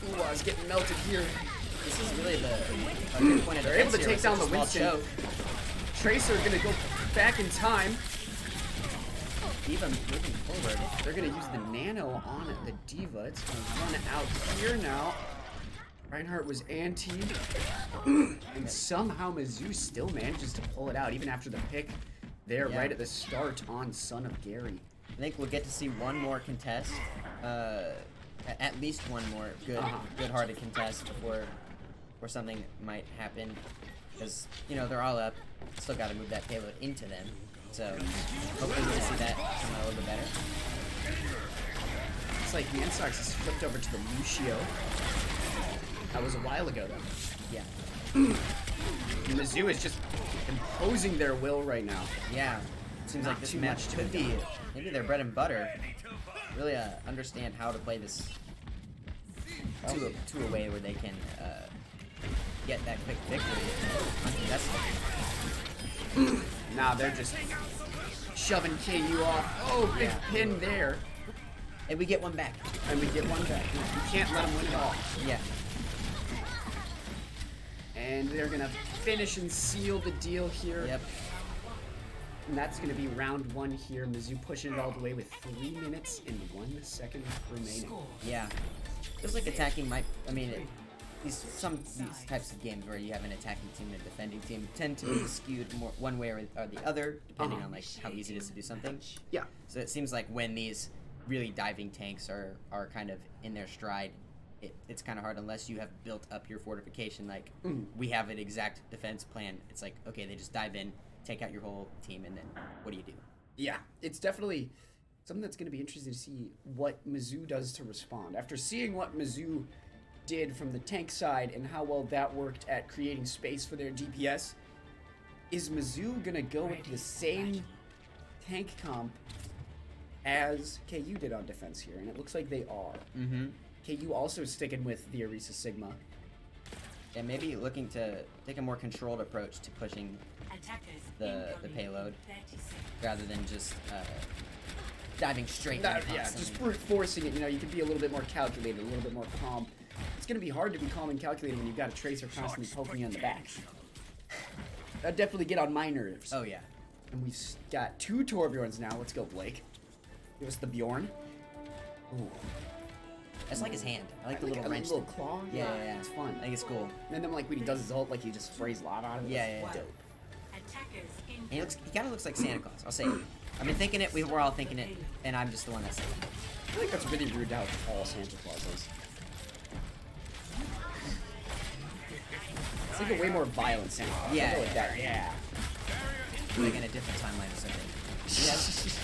Speaker 1: Ooh, I was getting melted here.
Speaker 2: This is really a good point of
Speaker 1: They're able to take down the Winston. Tracer gonna go back in time.
Speaker 2: D.Va moving forward.
Speaker 1: They're gonna use the nano on the D.Va. It's gonna run out here now. Reinhardt was antied. And somehow Mizzou still manages to pull it out, even after the pick there right at the start on Son of Gary.
Speaker 2: I think we'll get to see one more contest. At least one more good-hearted contest before something might happen. Because, you know, they're all up. Still got to move that payload into them. So, hopefully we'll see that come out a little bit better.
Speaker 1: It's like Mansox has flipped over to the Lucio. That was a while ago, though.
Speaker 2: Yeah.
Speaker 1: Mizzou is just imposing their will right now.
Speaker 2: Yeah. Seems like this match could be maybe their bread and butter. Really understand how to play this to a way where they can get that quick victory.
Speaker 1: Now they're just shoving KU off. Oh, big pin there.
Speaker 2: And we get one back.
Speaker 1: And we get one back. You can't let them win it all.
Speaker 2: Yeah.
Speaker 1: And they're going to finish and seal the deal here.
Speaker 2: Yep.
Speaker 1: And that's going to be round 1 here. Mizzou pushing it all the way with 3 minutes and 1 second remaining.
Speaker 2: Yeah. Feels like attacking might, I mean, these types of games where you have an attacking team and a defending team tend to be skewed more one way or the other, depending on like how easy it is to do something.
Speaker 1: Yeah.
Speaker 2: So it seems like when these really diving tanks are kind of in their stride, it's kind of hard unless you have built up your fortification. Like we have an exact defense plan. It's like, okay, they just dive in, take out your whole team, and then what do you do?
Speaker 1: Yeah, it's definitely something that's going to be interesting to see what Mizzou does to respond. After seeing what Mizzou did from the tank side and how well that worked at creating space for their DPS, is Mizzou going to go with the same tank comp as KU did on defense here? And it looks like they are.
Speaker 2: Mm-hmm.
Speaker 1: KU also sticking with the Orisa Sigma.
Speaker 2: And maybe looking to take a more controlled approach to pushing the payload rather than just diving straight in.
Speaker 1: Yeah, just brute forcing it. You know, you can be a little bit more calculated, a little bit more calm. It's going to be hard to be calm and calculated when you've got a Tracer constantly poking you in the back. That'd definitely get on my nerves.
Speaker 2: Oh, yeah.
Speaker 1: And we've got 2 Torbjorns now. Let's go, Blake. Give us the Bjorn. Ooh.
Speaker 2: That's like his hand. I like the little wrench.
Speaker 1: Little claw.
Speaker 2: Yeah.
Speaker 1: It's fun.
Speaker 2: I think it's cool.
Speaker 1: And then like when he does his ult, like he just sprays lava out of it.
Speaker 2: Yeah.
Speaker 1: Dope.
Speaker 2: And he kind of looks like Santa Claus. I'll say it. I've been thinking it. We're all thinking it, and I'm just the one that's saying it.
Speaker 1: I think that's really rude how all Santa Claus is. It's like a way more violent Santa Claus.
Speaker 2: Yeah.
Speaker 1: Like that. Yeah.
Speaker 2: Like in a different timeline or something. Yes.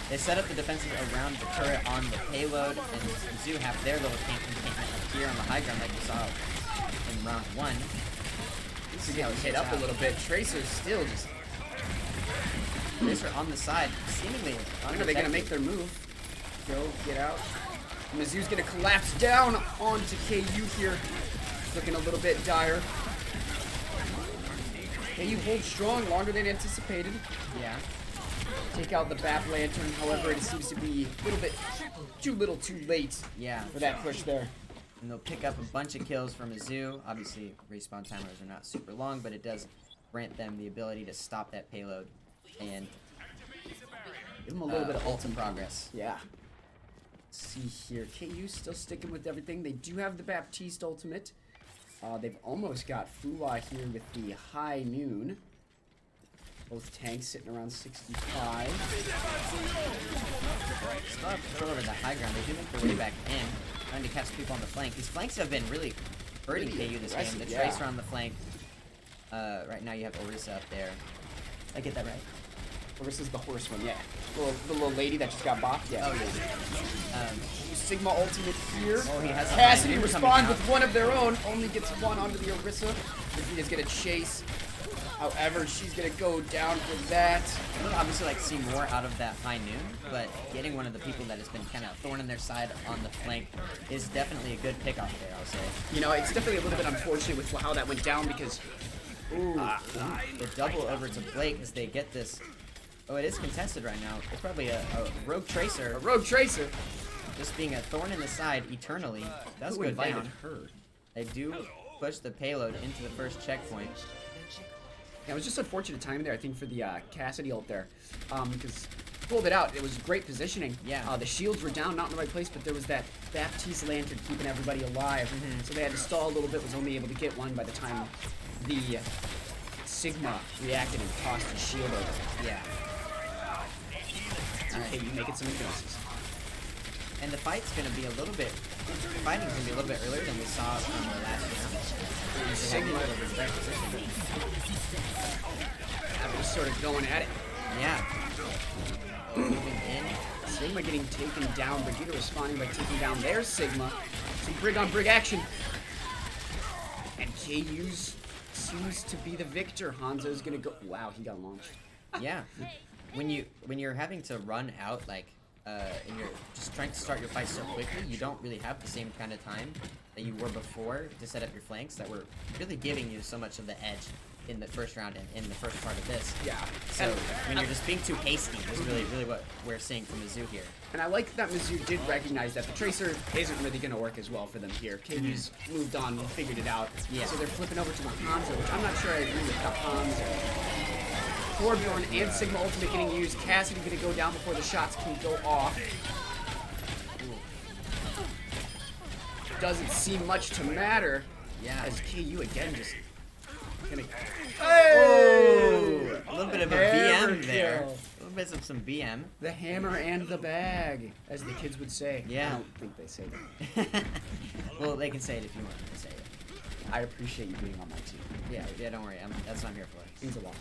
Speaker 2: They set up the defenses around the turret on the payload, and Mizzou have their little encampment up here on the high ground like we saw in round 1.
Speaker 1: This is getting hit up a little bit. Tracer's still just...
Speaker 2: Tracer on the side, seemingly
Speaker 1: When are they going to make their move? Go, get out. Mizzou's going to collapse down onto KU here. Looking a little bit dire. KU holds strong longer than anticipated.
Speaker 2: Yeah.
Speaker 1: Take out the BAP Lantern, however, it seems to be a little bit too late for that push there.
Speaker 2: And they'll pick up a bunch of kills from Mizzou. Obviously, respawn timers are not super long, but it does grant them the ability to stop that payload and
Speaker 1: give them a little bit of
Speaker 2: ult in progress.
Speaker 1: Yeah. Let's see here. KU still sticking with everything. They do have the Baptiste ultimate. They've almost got Fuwa here with the High Noon. Both tanks sitting around 65.
Speaker 2: Still have control over the high ground. They do make their way back in, trying to catch people on the flank. These flanks have been really hurting KU this game. The Tracer on the flank. Right now you have Orisa up there. I get that right?
Speaker 1: Orisa's the horse one, yeah. The little lady that just got bopped, yeah.
Speaker 2: Oh, yeah.
Speaker 1: Sigma ultimate here.
Speaker 2: Oh, he has
Speaker 1: Cassidy responds with one of their own. Only gets one onto the Orisa. Vegeta's gonna chase. However, she's gonna go down for that.
Speaker 2: I would obviously like to see more out of that High Noon, but getting one of the people that has been kind of thorn in their side on the flank is definitely a good pick off there, I'll say.
Speaker 1: You know, it's definitely a little bit unfortunate with how that went down because...
Speaker 2: The double over to Blake as they get this. Oh, it is contested right now. It's probably a Rogue Tracer.
Speaker 1: A Rogue Tracer.
Speaker 2: Just being a thorn in the side eternally. That's good down. They do push the payload into the first checkpoint.
Speaker 1: Yeah, it was just unfortunate timing there, I think, for the Cassidy ult there. Because pulled it out. It was great positioning.
Speaker 2: Yeah.
Speaker 1: The shields were down, not in the right place, but there was that Baptiste lantern keeping everybody alive. So they had to stall a little bit, was only able to get one by the time the Sigma reacted and tossed his shield over.
Speaker 2: Yeah.
Speaker 1: Okay, you making some advances.
Speaker 2: And the fight's gonna be a little bit. Fighting's gonna be a little bit earlier than we saw from the last round.
Speaker 1: Sigma was sort of going at it.
Speaker 2: Yeah. Moving in.
Speaker 1: Sigma getting taken down. Brigida responding by taking down their Sigma. Some brig on brig action. And KU's seems to be the victor. Hanzo's gonna go. Wow, he got launched.
Speaker 2: Yeah. When you're having to run out and you're just trying to start your fight so quickly, you don't really have the same kind of time that you were before to set up your flanks that were really giving you so much of the edge in the first round and in the first part of this.
Speaker 1: Yeah.
Speaker 2: So when you're just being too hasty is really what we're seeing from Mizzou here.
Speaker 1: And I like that Mizzou did recognize that the Tracer isn't really going to work as well for them here. KU's moved on and figured it out.
Speaker 2: Yeah.
Speaker 1: So they're flipping over to the Hanzo, which I'm not sure I agree with the Hanzo. Torbjorn and Sigma Ultimate getting used. Cassidy going to go down before the shots can go off. Doesn't seem much to matter.
Speaker 2: Yeah.
Speaker 1: As KU again just gonna.
Speaker 2: Oh! A little bit of a
Speaker 1: Hammer
Speaker 2: BM there.
Speaker 1: kill.
Speaker 2: A little bit of some BM.
Speaker 1: The hammer and the bag, as the kids would say.
Speaker 2: Yeah.
Speaker 1: I don't think they say that.
Speaker 2: Well, they can say it if you want them to say it.
Speaker 1: I appreciate you being on my team.
Speaker 2: Yeah, don't worry. That's what I'm here for.
Speaker 1: Means a lot.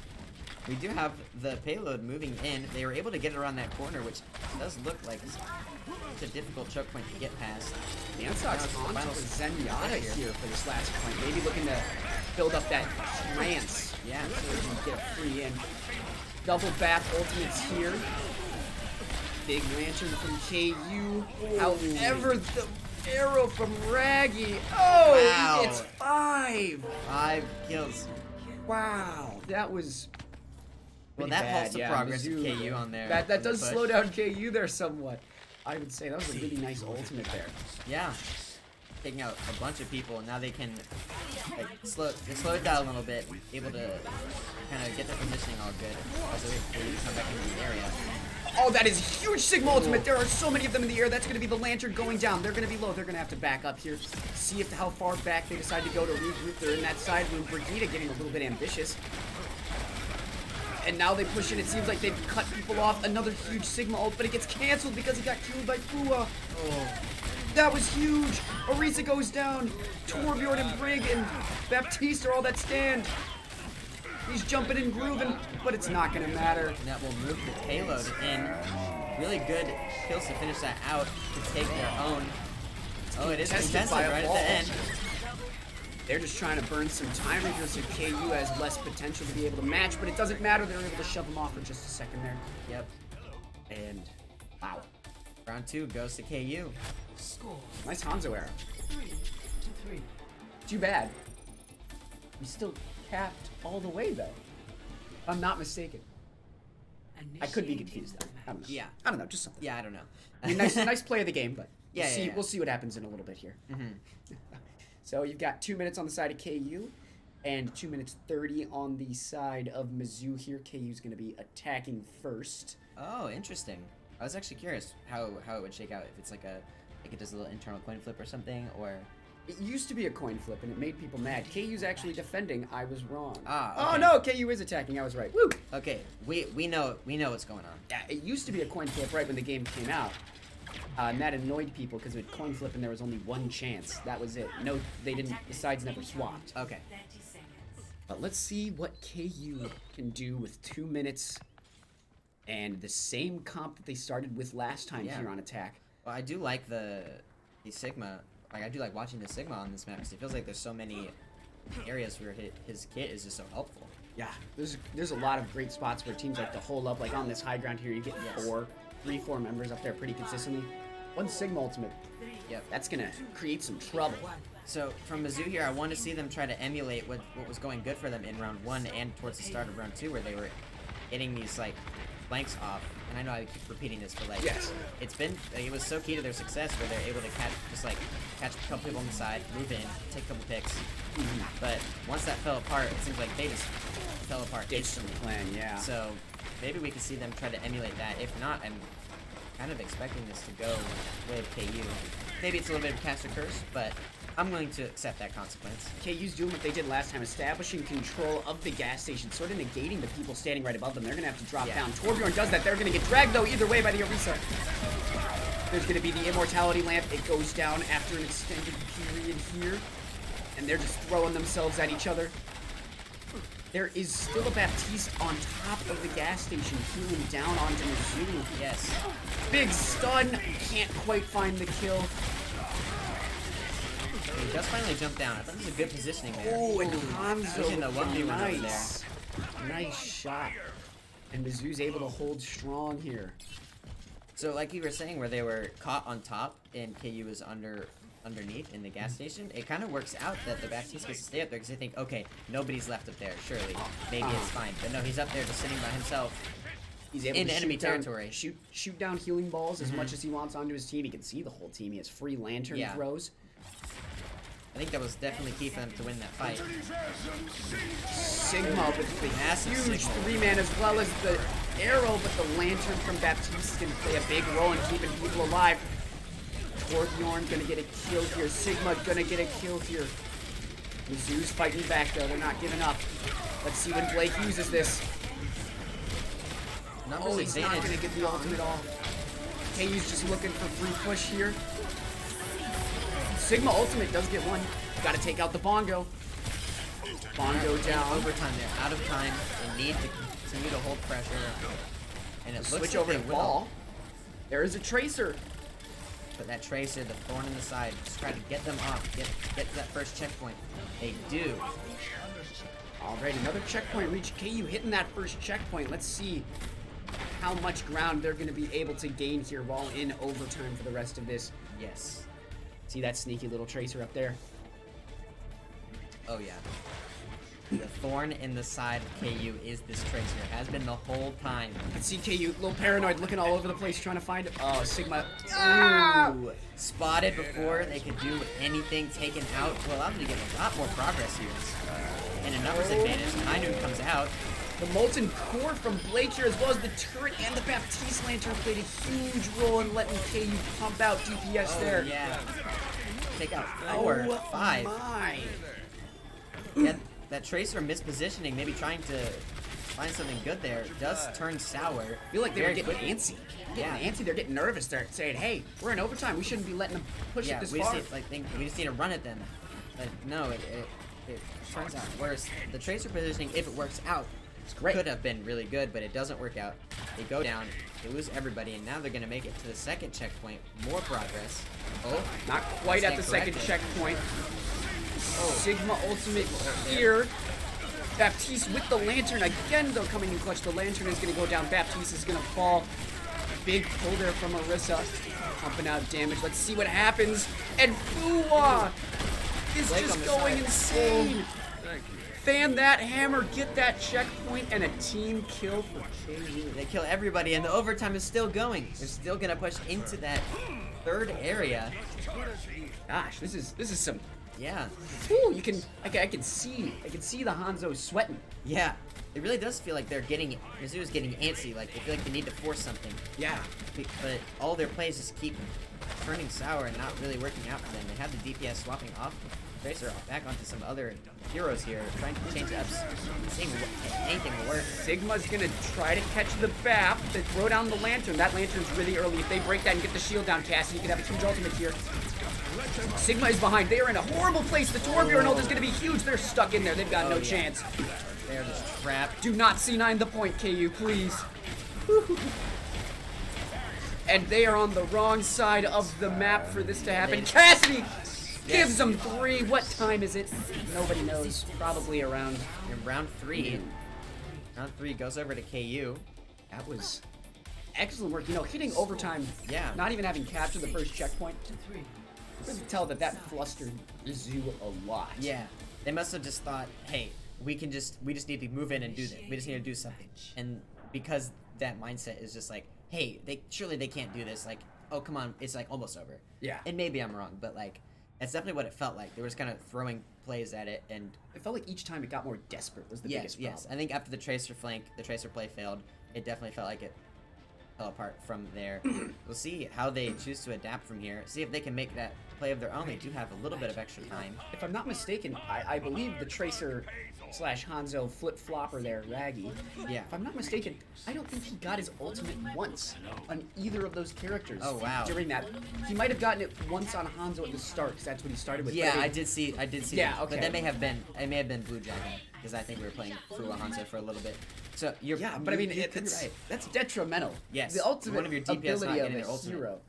Speaker 2: We do have the payload moving in. They were able to get it around that corner, which does look like it's a difficult choke point to get past.
Speaker 1: Dansock's on
Speaker 2: Final
Speaker 1: to Zenyatta
Speaker 2: here.
Speaker 1: here for this last point. Maybe looking to build up that trance.
Speaker 2: Yeah.
Speaker 1: So we can get a free in. Double bath ultimates here. Big lantern from KU. However, the arrow from Raggy. Oh,
Speaker 2: Wow.
Speaker 1: it's 5.
Speaker 2: 5 kills.
Speaker 1: Wow, that was.
Speaker 2: Well,
Speaker 1: pretty
Speaker 2: that
Speaker 1: bad.
Speaker 2: halts the
Speaker 1: Yeah,
Speaker 2: progress of
Speaker 1: Mizzou-
Speaker 2: KU on there.
Speaker 1: That
Speaker 2: on the
Speaker 1: does
Speaker 2: push.
Speaker 1: slow down KU there somewhat. I would say that was a really nice ultimate there.
Speaker 2: Yeah. Taking out a bunch of people, and now they can like slow it down a little bit, able to kind of get their positioning all good as they come back into the area.
Speaker 1: Oh, that is a huge Sigma ultimate. There are so many of them in the air. That's going to be the lantern going down. They're going to be low. They're going to have to back up here. See if how far back they decide to go to regroup. They're in that side room. Brigida getting a little bit ambitious. And now they push in. It seems like they've cut people off. Another huge Sigma ult, but it gets canceled because he got killed by Fua. Oh, that was huge. Orisa goes down. Torbjorn and Brig and Baptiste are all that stand. He's jumping and grooving, but it's not going to matter.
Speaker 2: And that will move the payload in. Really good kills to finish that out to take their own. Oh, it is contested
Speaker 1: by a
Speaker 2: right at
Speaker 1: ball.
Speaker 2: the end.
Speaker 1: They're just trying to burn some time because so KU has less potential to be able to match, but it doesn't matter. They're able to shove them off for just a second there.
Speaker 2: Yep.
Speaker 1: And wow,
Speaker 2: Round 2 goes to KU.
Speaker 1: nice Hanzo arrow. 3-3. Too bad. We still capped all the way though. If I'm not mistaken. I could be confused though. I don't know.
Speaker 2: Yeah.
Speaker 1: I don't know. Just something.
Speaker 2: Yeah, I don't know.
Speaker 1: I mean, nice play of the game, but
Speaker 2: Yeah,
Speaker 1: we'll see.
Speaker 2: yeah.
Speaker 1: We'll see what happens in a little bit here. So you've got 2 minutes on the side of KU, and 2 minutes 30 on the side of Mizzou here. KU's going to be attacking first.
Speaker 2: Oh, interesting. I was actually curious how it would shake out if it's like it does a little internal coin flip or something, or
Speaker 1: It used to be a coin flip, and it made people mad. KU's actually defending. I was wrong.
Speaker 2: Ah,
Speaker 1: Oh
Speaker 2: okay.
Speaker 1: no, KU is attacking. I was right. Woo!
Speaker 2: okay. We know what's going on.
Speaker 1: Yeah, it used to be a coin flip right when the game came out. And that annoyed people because it would coin flip and there was only one chance. That was it. No, they didn't. The sides never swapped.
Speaker 2: Okay.
Speaker 1: But let's see what KU can do with 2 minutes and the same comp that they started with last time
Speaker 2: Yeah.
Speaker 1: here on attack.
Speaker 2: Well, I do like the Sigma. Like I do like watching the Sigma on this map because it feels like there's so many areas where his kit is just so helpful.
Speaker 1: Yeah, there's a lot of great spots where teams like to hole up. Like on this high ground here, you get
Speaker 2: Yes.
Speaker 1: 4 members up there pretty consistently. One Sigma ultimate.
Speaker 2: Yep.
Speaker 1: That's gonna create some trouble.
Speaker 2: So from Mizzou here, I want to see them try to emulate what was going good for them in round 1 and towards the start of round 2, where they were getting these like flanks off. And I know I keep repeating this, but like
Speaker 1: Yes.
Speaker 2: it was so key to their success where they're able to catch a couple people on the side, move in, take a couple picks. But once that fell apart, it seems like they just fell apart
Speaker 1: Ditched the
Speaker 2: instantly.
Speaker 1: plan, yeah.
Speaker 2: So maybe we can see them try to emulate that. If not, I'm kind of expecting this to go way of KU. Maybe it's a little bit of caster curse, but I'm willing to accept that consequence.
Speaker 1: KU's doing what they did last time, establishing control of the gas station, sort of negating the people standing right above them. They're going to have to drop down. Torbjorn does that. They're going to get dragged, though, either way by the Orisa. There's going to be the Immortality Lamp. It goes down after an extended period here. And they're just throwing themselves at each other. There is still a Baptiste on top of the gas station, healing down onto Mizzou.
Speaker 2: Yes.
Speaker 1: Big stun. Can't quite find the kill.
Speaker 2: He just finally jumped down. I thought it was a good positioning there.
Speaker 1: Oh, and Hanzo.
Speaker 2: Pushing the 1v1 over
Speaker 1: Nice. Nice shot. And Mizzou's able to hold strong here.
Speaker 2: So like you were saying, where they were caught on top and KU was underneath in the gas station, it kind of works out that the Baptiste gets to stay up there because they think, okay, nobody's left up there, surely. Maybe it's fine. But no, he's up there just sitting by himself.
Speaker 1: He's able
Speaker 2: in
Speaker 1: to
Speaker 2: enemy
Speaker 1: shoot down,
Speaker 2: territory.
Speaker 1: shoot down healing balls as much as he wants onto his team. He can see the whole team. He has free lantern throws.
Speaker 2: I think that was definitely key for them to win that fight.
Speaker 1: Sigma with the
Speaker 2: Massive
Speaker 1: huge
Speaker 2: Sigma.
Speaker 1: 3-man as well as the arrow, but the lantern from Baptiste is going to play a big role in keeping people alive. Torbjorn gonna get a kill here. Sigma gonna get a kill here. Mizzou's fighting back though. They're not giving up. Let's see when Blake uses this.
Speaker 2: Numbers
Speaker 1: He's not
Speaker 2: advantage.
Speaker 1: gonna get the ultimate off. KU's just looking for free push here. Sigma ultimate does get one. Gotta take out the Bongo. Bongo down.
Speaker 2: Overtime there. Out of time. They need to continue to hold pressure. And it looks
Speaker 1: Switch
Speaker 2: like
Speaker 1: over
Speaker 2: they
Speaker 1: to
Speaker 2: will.
Speaker 1: Ball. There is a Tracer.
Speaker 2: But that Tracer, the thorn in the side, just try to get them off. Get to that first checkpoint. They do.
Speaker 1: Alright, another checkpoint reach. KU hitting that first checkpoint. Let's see how much ground they're going to be able to gain here while in overtime for the rest of this.
Speaker 2: Yes.
Speaker 1: See that sneaky little Tracer up there?
Speaker 2: Oh yeah. The thorn in the side of KU is this Tracer. Has been the whole time.
Speaker 1: You can see KU, a little paranoid, looking all over the place, trying to find it. Oh, Sigma.
Speaker 2: Ooh. Spotted before they could do anything, taken out. Will allow them to get a lot more progress here. And a numbers advantage. Kainu comes out.
Speaker 1: The Molten Core from Blake here, as well as the turret and the Baptiste Lantern, played a huge role in letting KU pump out DPS there.
Speaker 2: Yeah. Take out 4, 5.
Speaker 1: My.
Speaker 2: Yeah, that Tracer mispositioning, maybe trying to find something good there, does turn sour.
Speaker 1: I feel like they were getting antsy.
Speaker 2: Yeah.
Speaker 1: Getting antsy, they're getting nervous. They're saying, hey, we're in overtime. We shouldn't be letting them push it this
Speaker 2: we
Speaker 1: far.
Speaker 2: just need, we just need to run at them. But no, it turns out worse. The Tracer positioning, if it works out,
Speaker 1: It's great.
Speaker 2: could have been really good, but it doesn't work out. They go down, they lose everybody, and now they're going to make it to the second checkpoint. More progress. Oh,
Speaker 1: Not quite at the
Speaker 2: stand
Speaker 1: second
Speaker 2: corrected.
Speaker 1: checkpoint. Sigma ultimate here. Baptiste with the lantern again, though, coming in clutch. The lantern is going to go down. Baptiste is going to fall. Big pull there from Orisa. Pumping out damage. Let's see what happens. And Fuwa is
Speaker 2: Blake on
Speaker 1: just
Speaker 2: the
Speaker 1: going
Speaker 2: side.
Speaker 1: insane. Fan that hammer, get that checkpoint, and a team kill for KU.
Speaker 2: They kill everybody, and the overtime is still going. They're still going to push into that third area.
Speaker 1: Gosh, this is some.
Speaker 2: Yeah.
Speaker 1: Ooh, you can. I can see the Hanzo sweating.
Speaker 2: Yeah. It really does feel like they're getting, Mizzou is getting antsy. Like, they feel like they need to force something.
Speaker 1: Yeah.
Speaker 2: But all their plays just keep turning sour and not really working out for them. They have the DPS swapping off Tracer back onto some other heroes here, trying to change up, seeing if anything will work.
Speaker 1: Sigma's gonna try to catch the Bap, then throw down the lantern. That lantern's really early. If they break that and get the shield down, Cassie, you could have a huge ultimate here. Sigma is behind. They are in a horrible place. The Torbjorn ult is gonna be huge. They're stuck in there. They've got no
Speaker 2: yeah.
Speaker 1: chance.
Speaker 2: They're just trapped.
Speaker 1: Do not C9 the point, KU, please. And they are on the wrong side of the map for this to happen. Cassidy gives them 3. What time is it? Nobody knows. Probably around.
Speaker 2: In round 3, round 3 goes over to KU.
Speaker 1: That was excellent work. You know, hitting overtime.
Speaker 2: Yeah.
Speaker 1: Not even having captured the first checkpoint. You could tell that flustered Mizzou a lot.
Speaker 2: Yeah. They must have just thought, hey, we just need to move in and do this. We just need to do something. And because that mindset is just like, hey, surely they can't do this. Like, oh, come on, it's like almost over.
Speaker 1: Yeah.
Speaker 2: And maybe I'm wrong, but like, That's definitely what it felt like. They were just kind of throwing plays at it, and
Speaker 1: It felt like each time it got more desperate was the biggest problem.
Speaker 2: yes. I think after the Tracer flank, the Tracer play failed. It definitely felt like it fell apart from there. We'll see how they choose to adapt from here. See if they can make that play of their own. They do have a little bit of extra time.
Speaker 1: If I'm not mistaken, I believe the Tracer / Hanzo flip-flopper there, Raggy.
Speaker 2: Yeah.
Speaker 1: If I'm not mistaken, I don't think he got his ultimate once on either of those characters.
Speaker 2: Oh, wow.
Speaker 1: During that, he might have gotten it once on Hanzo at the start, because that's what he started with.
Speaker 2: Yeah,
Speaker 1: but
Speaker 2: I did see.
Speaker 1: Yeah,
Speaker 2: that.
Speaker 1: okay.
Speaker 2: But that may have been Blue Dragon, because I think we were playing Fua Hanzo for a little bit. So you're
Speaker 1: Yeah, but I mean,
Speaker 2: you're
Speaker 1: it's
Speaker 2: right.
Speaker 1: that's detrimental.
Speaker 2: Yes,
Speaker 1: The ultimate
Speaker 2: one of your DPS not
Speaker 1: ability
Speaker 2: getting
Speaker 1: of
Speaker 2: their
Speaker 1: a
Speaker 2: ultimate.
Speaker 1: hero.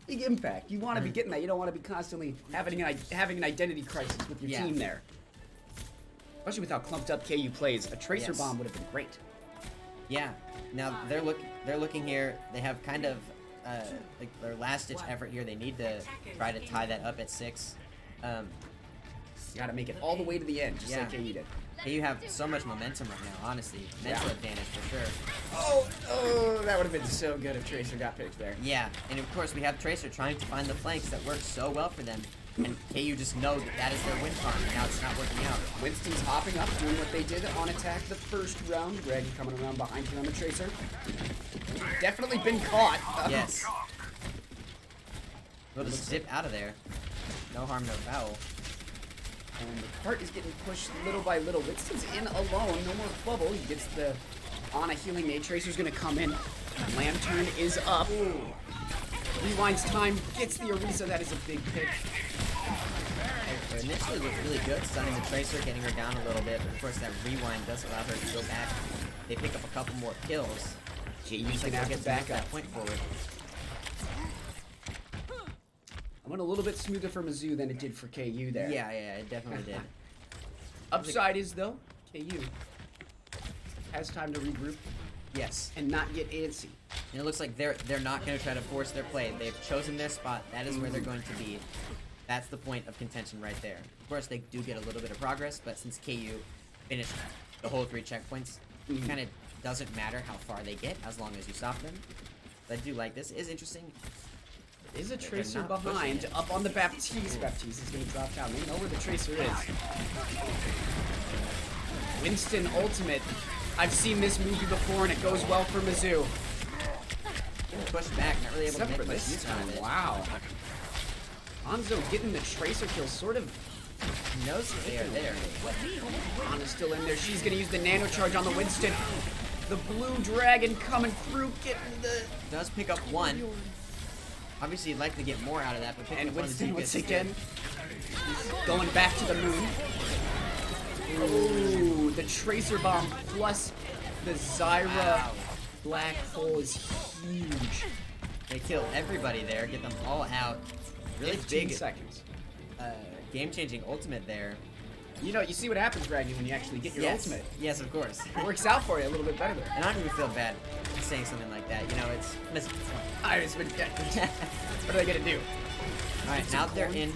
Speaker 1: Big impact. You want to be getting that. You don't want to be constantly having an identity crisis with your
Speaker 2: Yeah.
Speaker 1: team there. Especially with how clumped up KU plays, a Tracer
Speaker 2: Yes.
Speaker 1: bomb would have been great.
Speaker 2: Yeah. Now they're looking here. They have kind of like their last ditch effort here. They need to try to tie that up at 6.
Speaker 1: You got to make it all the way to the end, just like
Speaker 2: Yeah.
Speaker 1: KU did.
Speaker 2: Hey, you have so much momentum right now. Honestly, mental
Speaker 1: Yeah.
Speaker 2: advantage for sure.
Speaker 1: Oh, that would have been so good if Tracer got picked there.
Speaker 2: Yeah, and of course we have Tracer trying to find the flanks that work so well for them, and KU just know that that is their win farm. And now it's not working out.
Speaker 1: Winston's hopping up, doing what they did on attack the first round. Greg coming around behind him on the Tracer. Definitely been caught.
Speaker 2: Yes. We'll just zip out of there. No harm, no foul.
Speaker 1: And the cart is getting pushed little by little. Winston's in alone. No more bubble. He gets the Ana healing nade. Tracer's going to come in. Lantern is up. Rewind's time. Gets the Orisa. That is a big pick.
Speaker 2: It initially looked really good, stunning the Tracer, getting her down a little bit, but of course that rewind does allow her to go back. They pick up a couple more kills.
Speaker 1: KU's
Speaker 2: Looks
Speaker 1: going
Speaker 2: like
Speaker 1: to have
Speaker 2: they'll
Speaker 1: to
Speaker 2: get
Speaker 1: back
Speaker 2: that
Speaker 1: up.
Speaker 2: point forward.
Speaker 1: I went a little bit smoother for Mizzou than it did for KU there.
Speaker 2: Yeah, it definitely did.
Speaker 1: Upside is, though, KU has time to regroup
Speaker 2: Yes.
Speaker 1: and not get antsy.
Speaker 2: And it looks like they're not going to try to force their play. They've chosen their spot. That is where they're going to be. That's the point of contention right there. Of course, they do get a little bit of progress, but since KU finished the whole 3 checkpoints, it kind of doesn't matter how far they get as long as you stop them. But I do like this. It is interesting.
Speaker 1: Is a Tracer
Speaker 2: not pushing
Speaker 1: behind,
Speaker 2: it.
Speaker 1: up on the Baptiste. Baptiste is going to drop down. They know where the Tracer is. Winston ultimate. I've seen this movie before, and it goes well for Mizzou.
Speaker 2: Pushed back, not really able
Speaker 1: Except
Speaker 2: to
Speaker 1: for
Speaker 2: make much
Speaker 1: this
Speaker 2: use out
Speaker 1: time.
Speaker 2: of it.
Speaker 1: Wow. Hanzo getting the Tracer kill, sort of.
Speaker 2: He knows that they are there.
Speaker 1: Ana's still in there. She's going to use the nano charge on the Winston. The blue dragon coming through, getting the...
Speaker 2: Does pick up 1. Obviously, you'd like to get more out of that, but picking
Speaker 1: And
Speaker 2: up 1 is
Speaker 1: Winston
Speaker 2: good
Speaker 1: once
Speaker 2: still.
Speaker 1: again going back to the moon. Ooh, the Tracer bomb plus the Zyra
Speaker 2: Wow.
Speaker 1: black hole is huge.
Speaker 2: They kill everybody there, get them all out. Really
Speaker 1: 15
Speaker 2: big
Speaker 1: seconds.
Speaker 2: game-changing ultimate there.
Speaker 1: You know, you see what happens, Raggy, when you actually get your
Speaker 2: Yes.
Speaker 1: ultimate.
Speaker 2: Yes, of course.
Speaker 1: It works out for you a little bit better there.
Speaker 2: And I don't even feel bad saying something like that. You know, it's
Speaker 1: I just been what are they gonna do?
Speaker 2: Alright, now they're in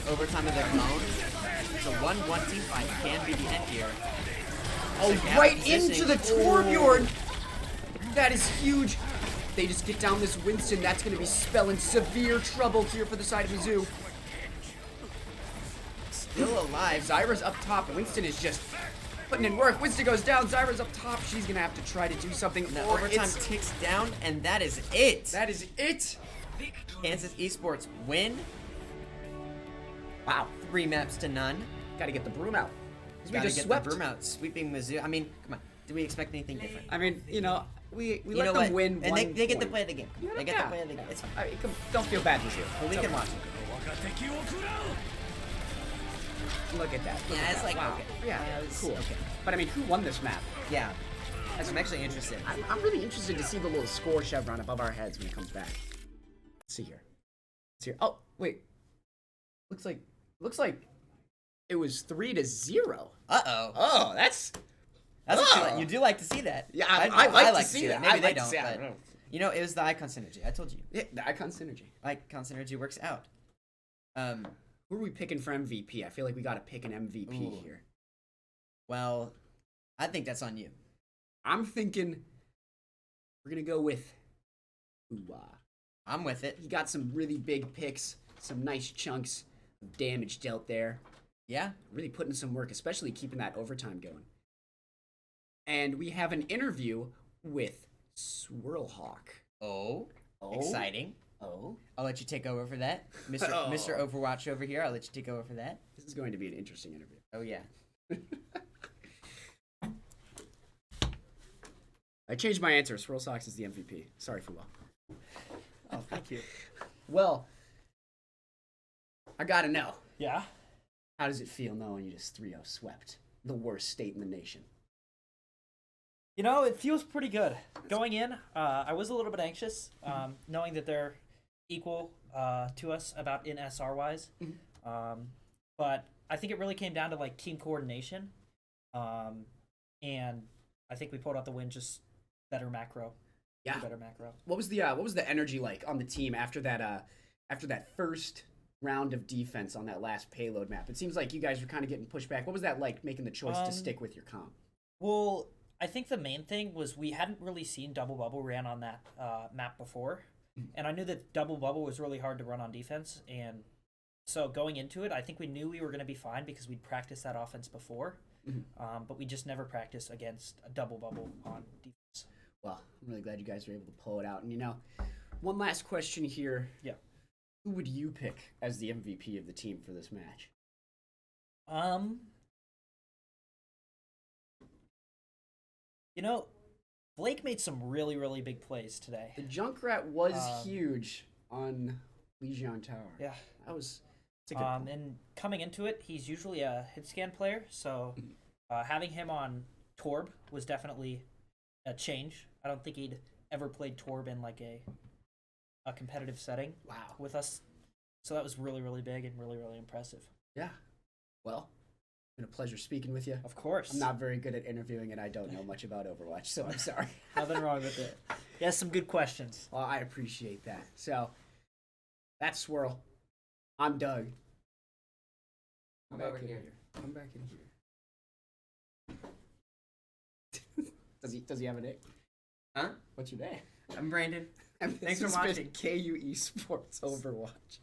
Speaker 2: overtime of their own. So 1-1 team fight can be the end here.
Speaker 1: Oh,
Speaker 2: gap
Speaker 1: right
Speaker 2: positioning.
Speaker 1: into the Torbjorn! That is huge. They just get down this Winston. That's gonna be spelling severe trouble here for the side of Mizzou.
Speaker 2: Still alive.
Speaker 1: Zyra's up top. Winston is just putting in work. Winston goes down. Zyra's up top. She's gonna have to try to do something.
Speaker 2: The
Speaker 1: or
Speaker 2: overtime
Speaker 1: it's-
Speaker 2: ticks down, and that is it.
Speaker 1: That is it.
Speaker 2: Kansas Esports win.
Speaker 1: Wow.
Speaker 2: 3 maps to none.
Speaker 1: Gotta get the broom out. 'Cause we
Speaker 2: Gotta
Speaker 1: just
Speaker 2: get
Speaker 1: swept.
Speaker 2: the broom out, sweeping Mizzou. I mean, come on. Do we expect anything different?
Speaker 1: I mean, you know, we
Speaker 2: You
Speaker 1: let
Speaker 2: know
Speaker 1: them
Speaker 2: what?
Speaker 1: win
Speaker 2: And
Speaker 1: one
Speaker 2: they get to
Speaker 1: point.
Speaker 2: play the game.
Speaker 1: Yeah,
Speaker 2: They get
Speaker 1: yeah.
Speaker 2: to play the game. It's fine.
Speaker 1: I mean, don't feel bad, Mizzou.
Speaker 2: But we
Speaker 1: It's
Speaker 2: can
Speaker 1: okay.
Speaker 2: watch it.
Speaker 1: Look at that. Look
Speaker 2: Yeah,
Speaker 1: at
Speaker 2: it's
Speaker 1: that.
Speaker 2: like,
Speaker 1: wow.
Speaker 2: okay.
Speaker 1: Yeah,
Speaker 2: Yeah,
Speaker 1: it's
Speaker 2: it's
Speaker 1: cool.
Speaker 2: okay.
Speaker 1: But I mean, who won this map?
Speaker 2: Yeah. I'm actually interested.
Speaker 1: I'm really interested to see the little score chevron above our heads when it comes back. Let's see here. Let's see. Oh, wait. Looks like it was 3-0.
Speaker 2: Uh-oh.
Speaker 1: Oh, that's
Speaker 2: That's what you
Speaker 1: Oh.
Speaker 2: like. You do like to see that.
Speaker 1: Yeah, I like to see that.
Speaker 2: Maybe
Speaker 1: I
Speaker 2: they
Speaker 1: like to
Speaker 2: don't,
Speaker 1: see that. I
Speaker 2: but
Speaker 1: don't know.
Speaker 2: you know, it was the icon synergy. I told you.
Speaker 1: Yeah, the icon synergy.
Speaker 2: Icon synergy works out.
Speaker 1: Who are we picking for MVP? I feel like we got to pick an MVP
Speaker 2: Ooh.
Speaker 1: here.
Speaker 2: Well, I think that's on you.
Speaker 1: I'm thinking we're gonna go with Uwa.
Speaker 2: I'm with it.
Speaker 1: He got some really big picks, some nice chunks. damage dealt there.
Speaker 2: Yeah.
Speaker 1: Really putting some work, especially keeping that overtime going. And we have an interview with Swirlhawk.
Speaker 2: Oh. Exciting.
Speaker 1: Oh.
Speaker 2: I'll let you take over for that. Mr. Overwatch over here, I'll let you take over for that.
Speaker 1: This is going to be an interesting interview.
Speaker 2: Oh, yeah.
Speaker 1: I changed my answer. Swirl Sox is the MVP. Sorry, Fuwa.
Speaker 4: Oh, thank you.
Speaker 1: Well, I gotta know.
Speaker 4: Yeah.
Speaker 1: How does it feel knowing you just 3-0 swept the worst state in the nation?
Speaker 4: You know, it feels pretty good. Going in, I was a little bit anxious, knowing that they're equal to us about in SR-wise. But I think it really came down to, like, team coordination. And I think we pulled out the win, just better macro.
Speaker 1: Yeah.
Speaker 4: Better macro.
Speaker 1: What was the energy like on the team after that first round of defense on that last payload map? It seems like you guys were kind of getting pushed back. What was that like, making the choice to stick with your comp?
Speaker 4: Well, I think the main thing was we hadn't really seen Double Bubble ran on that map before. And I knew that Double Bubble was really hard to run on defense. And so going into it, I think we knew we were going to be fine because we'd practiced that offense before. But we just never practiced against a Double Bubble on defense.
Speaker 1: Well, I'm really glad you guys were able to pull it out. And, you know, one last question here.
Speaker 4: Yeah.
Speaker 1: Who would you pick as the MVP of the team for this match?
Speaker 4: You know, Blake made some really, really big plays today.
Speaker 1: The Junkrat was huge on Lijiang Tower.
Speaker 4: Yeah.
Speaker 1: It's a good point.
Speaker 4: And coming into it, he's usually a hit scan player, so having him on Torb was definitely a change. I don't think he'd ever played Torb in like a competitive setting with us. So that was really, really big and really, really impressive.
Speaker 1: Yeah. Well, it's been a pleasure speaking with you.
Speaker 4: Of course.
Speaker 1: I'm not very good at interviewing, and I don't know much about Overwatch, so I'm sorry.
Speaker 4: Nothing wrong with it. He has some good questions.
Speaker 1: Well, I appreciate that. So, that's Swirl. I'm Doug.
Speaker 2: Come over here.
Speaker 1: Come back in here. Does he have a name?
Speaker 2: Huh?
Speaker 1: What's your name?
Speaker 2: I'm Brandon.
Speaker 1: And
Speaker 2: Thanks
Speaker 1: this
Speaker 2: for
Speaker 1: has
Speaker 2: watching.
Speaker 1: been KU Esports Overwatch.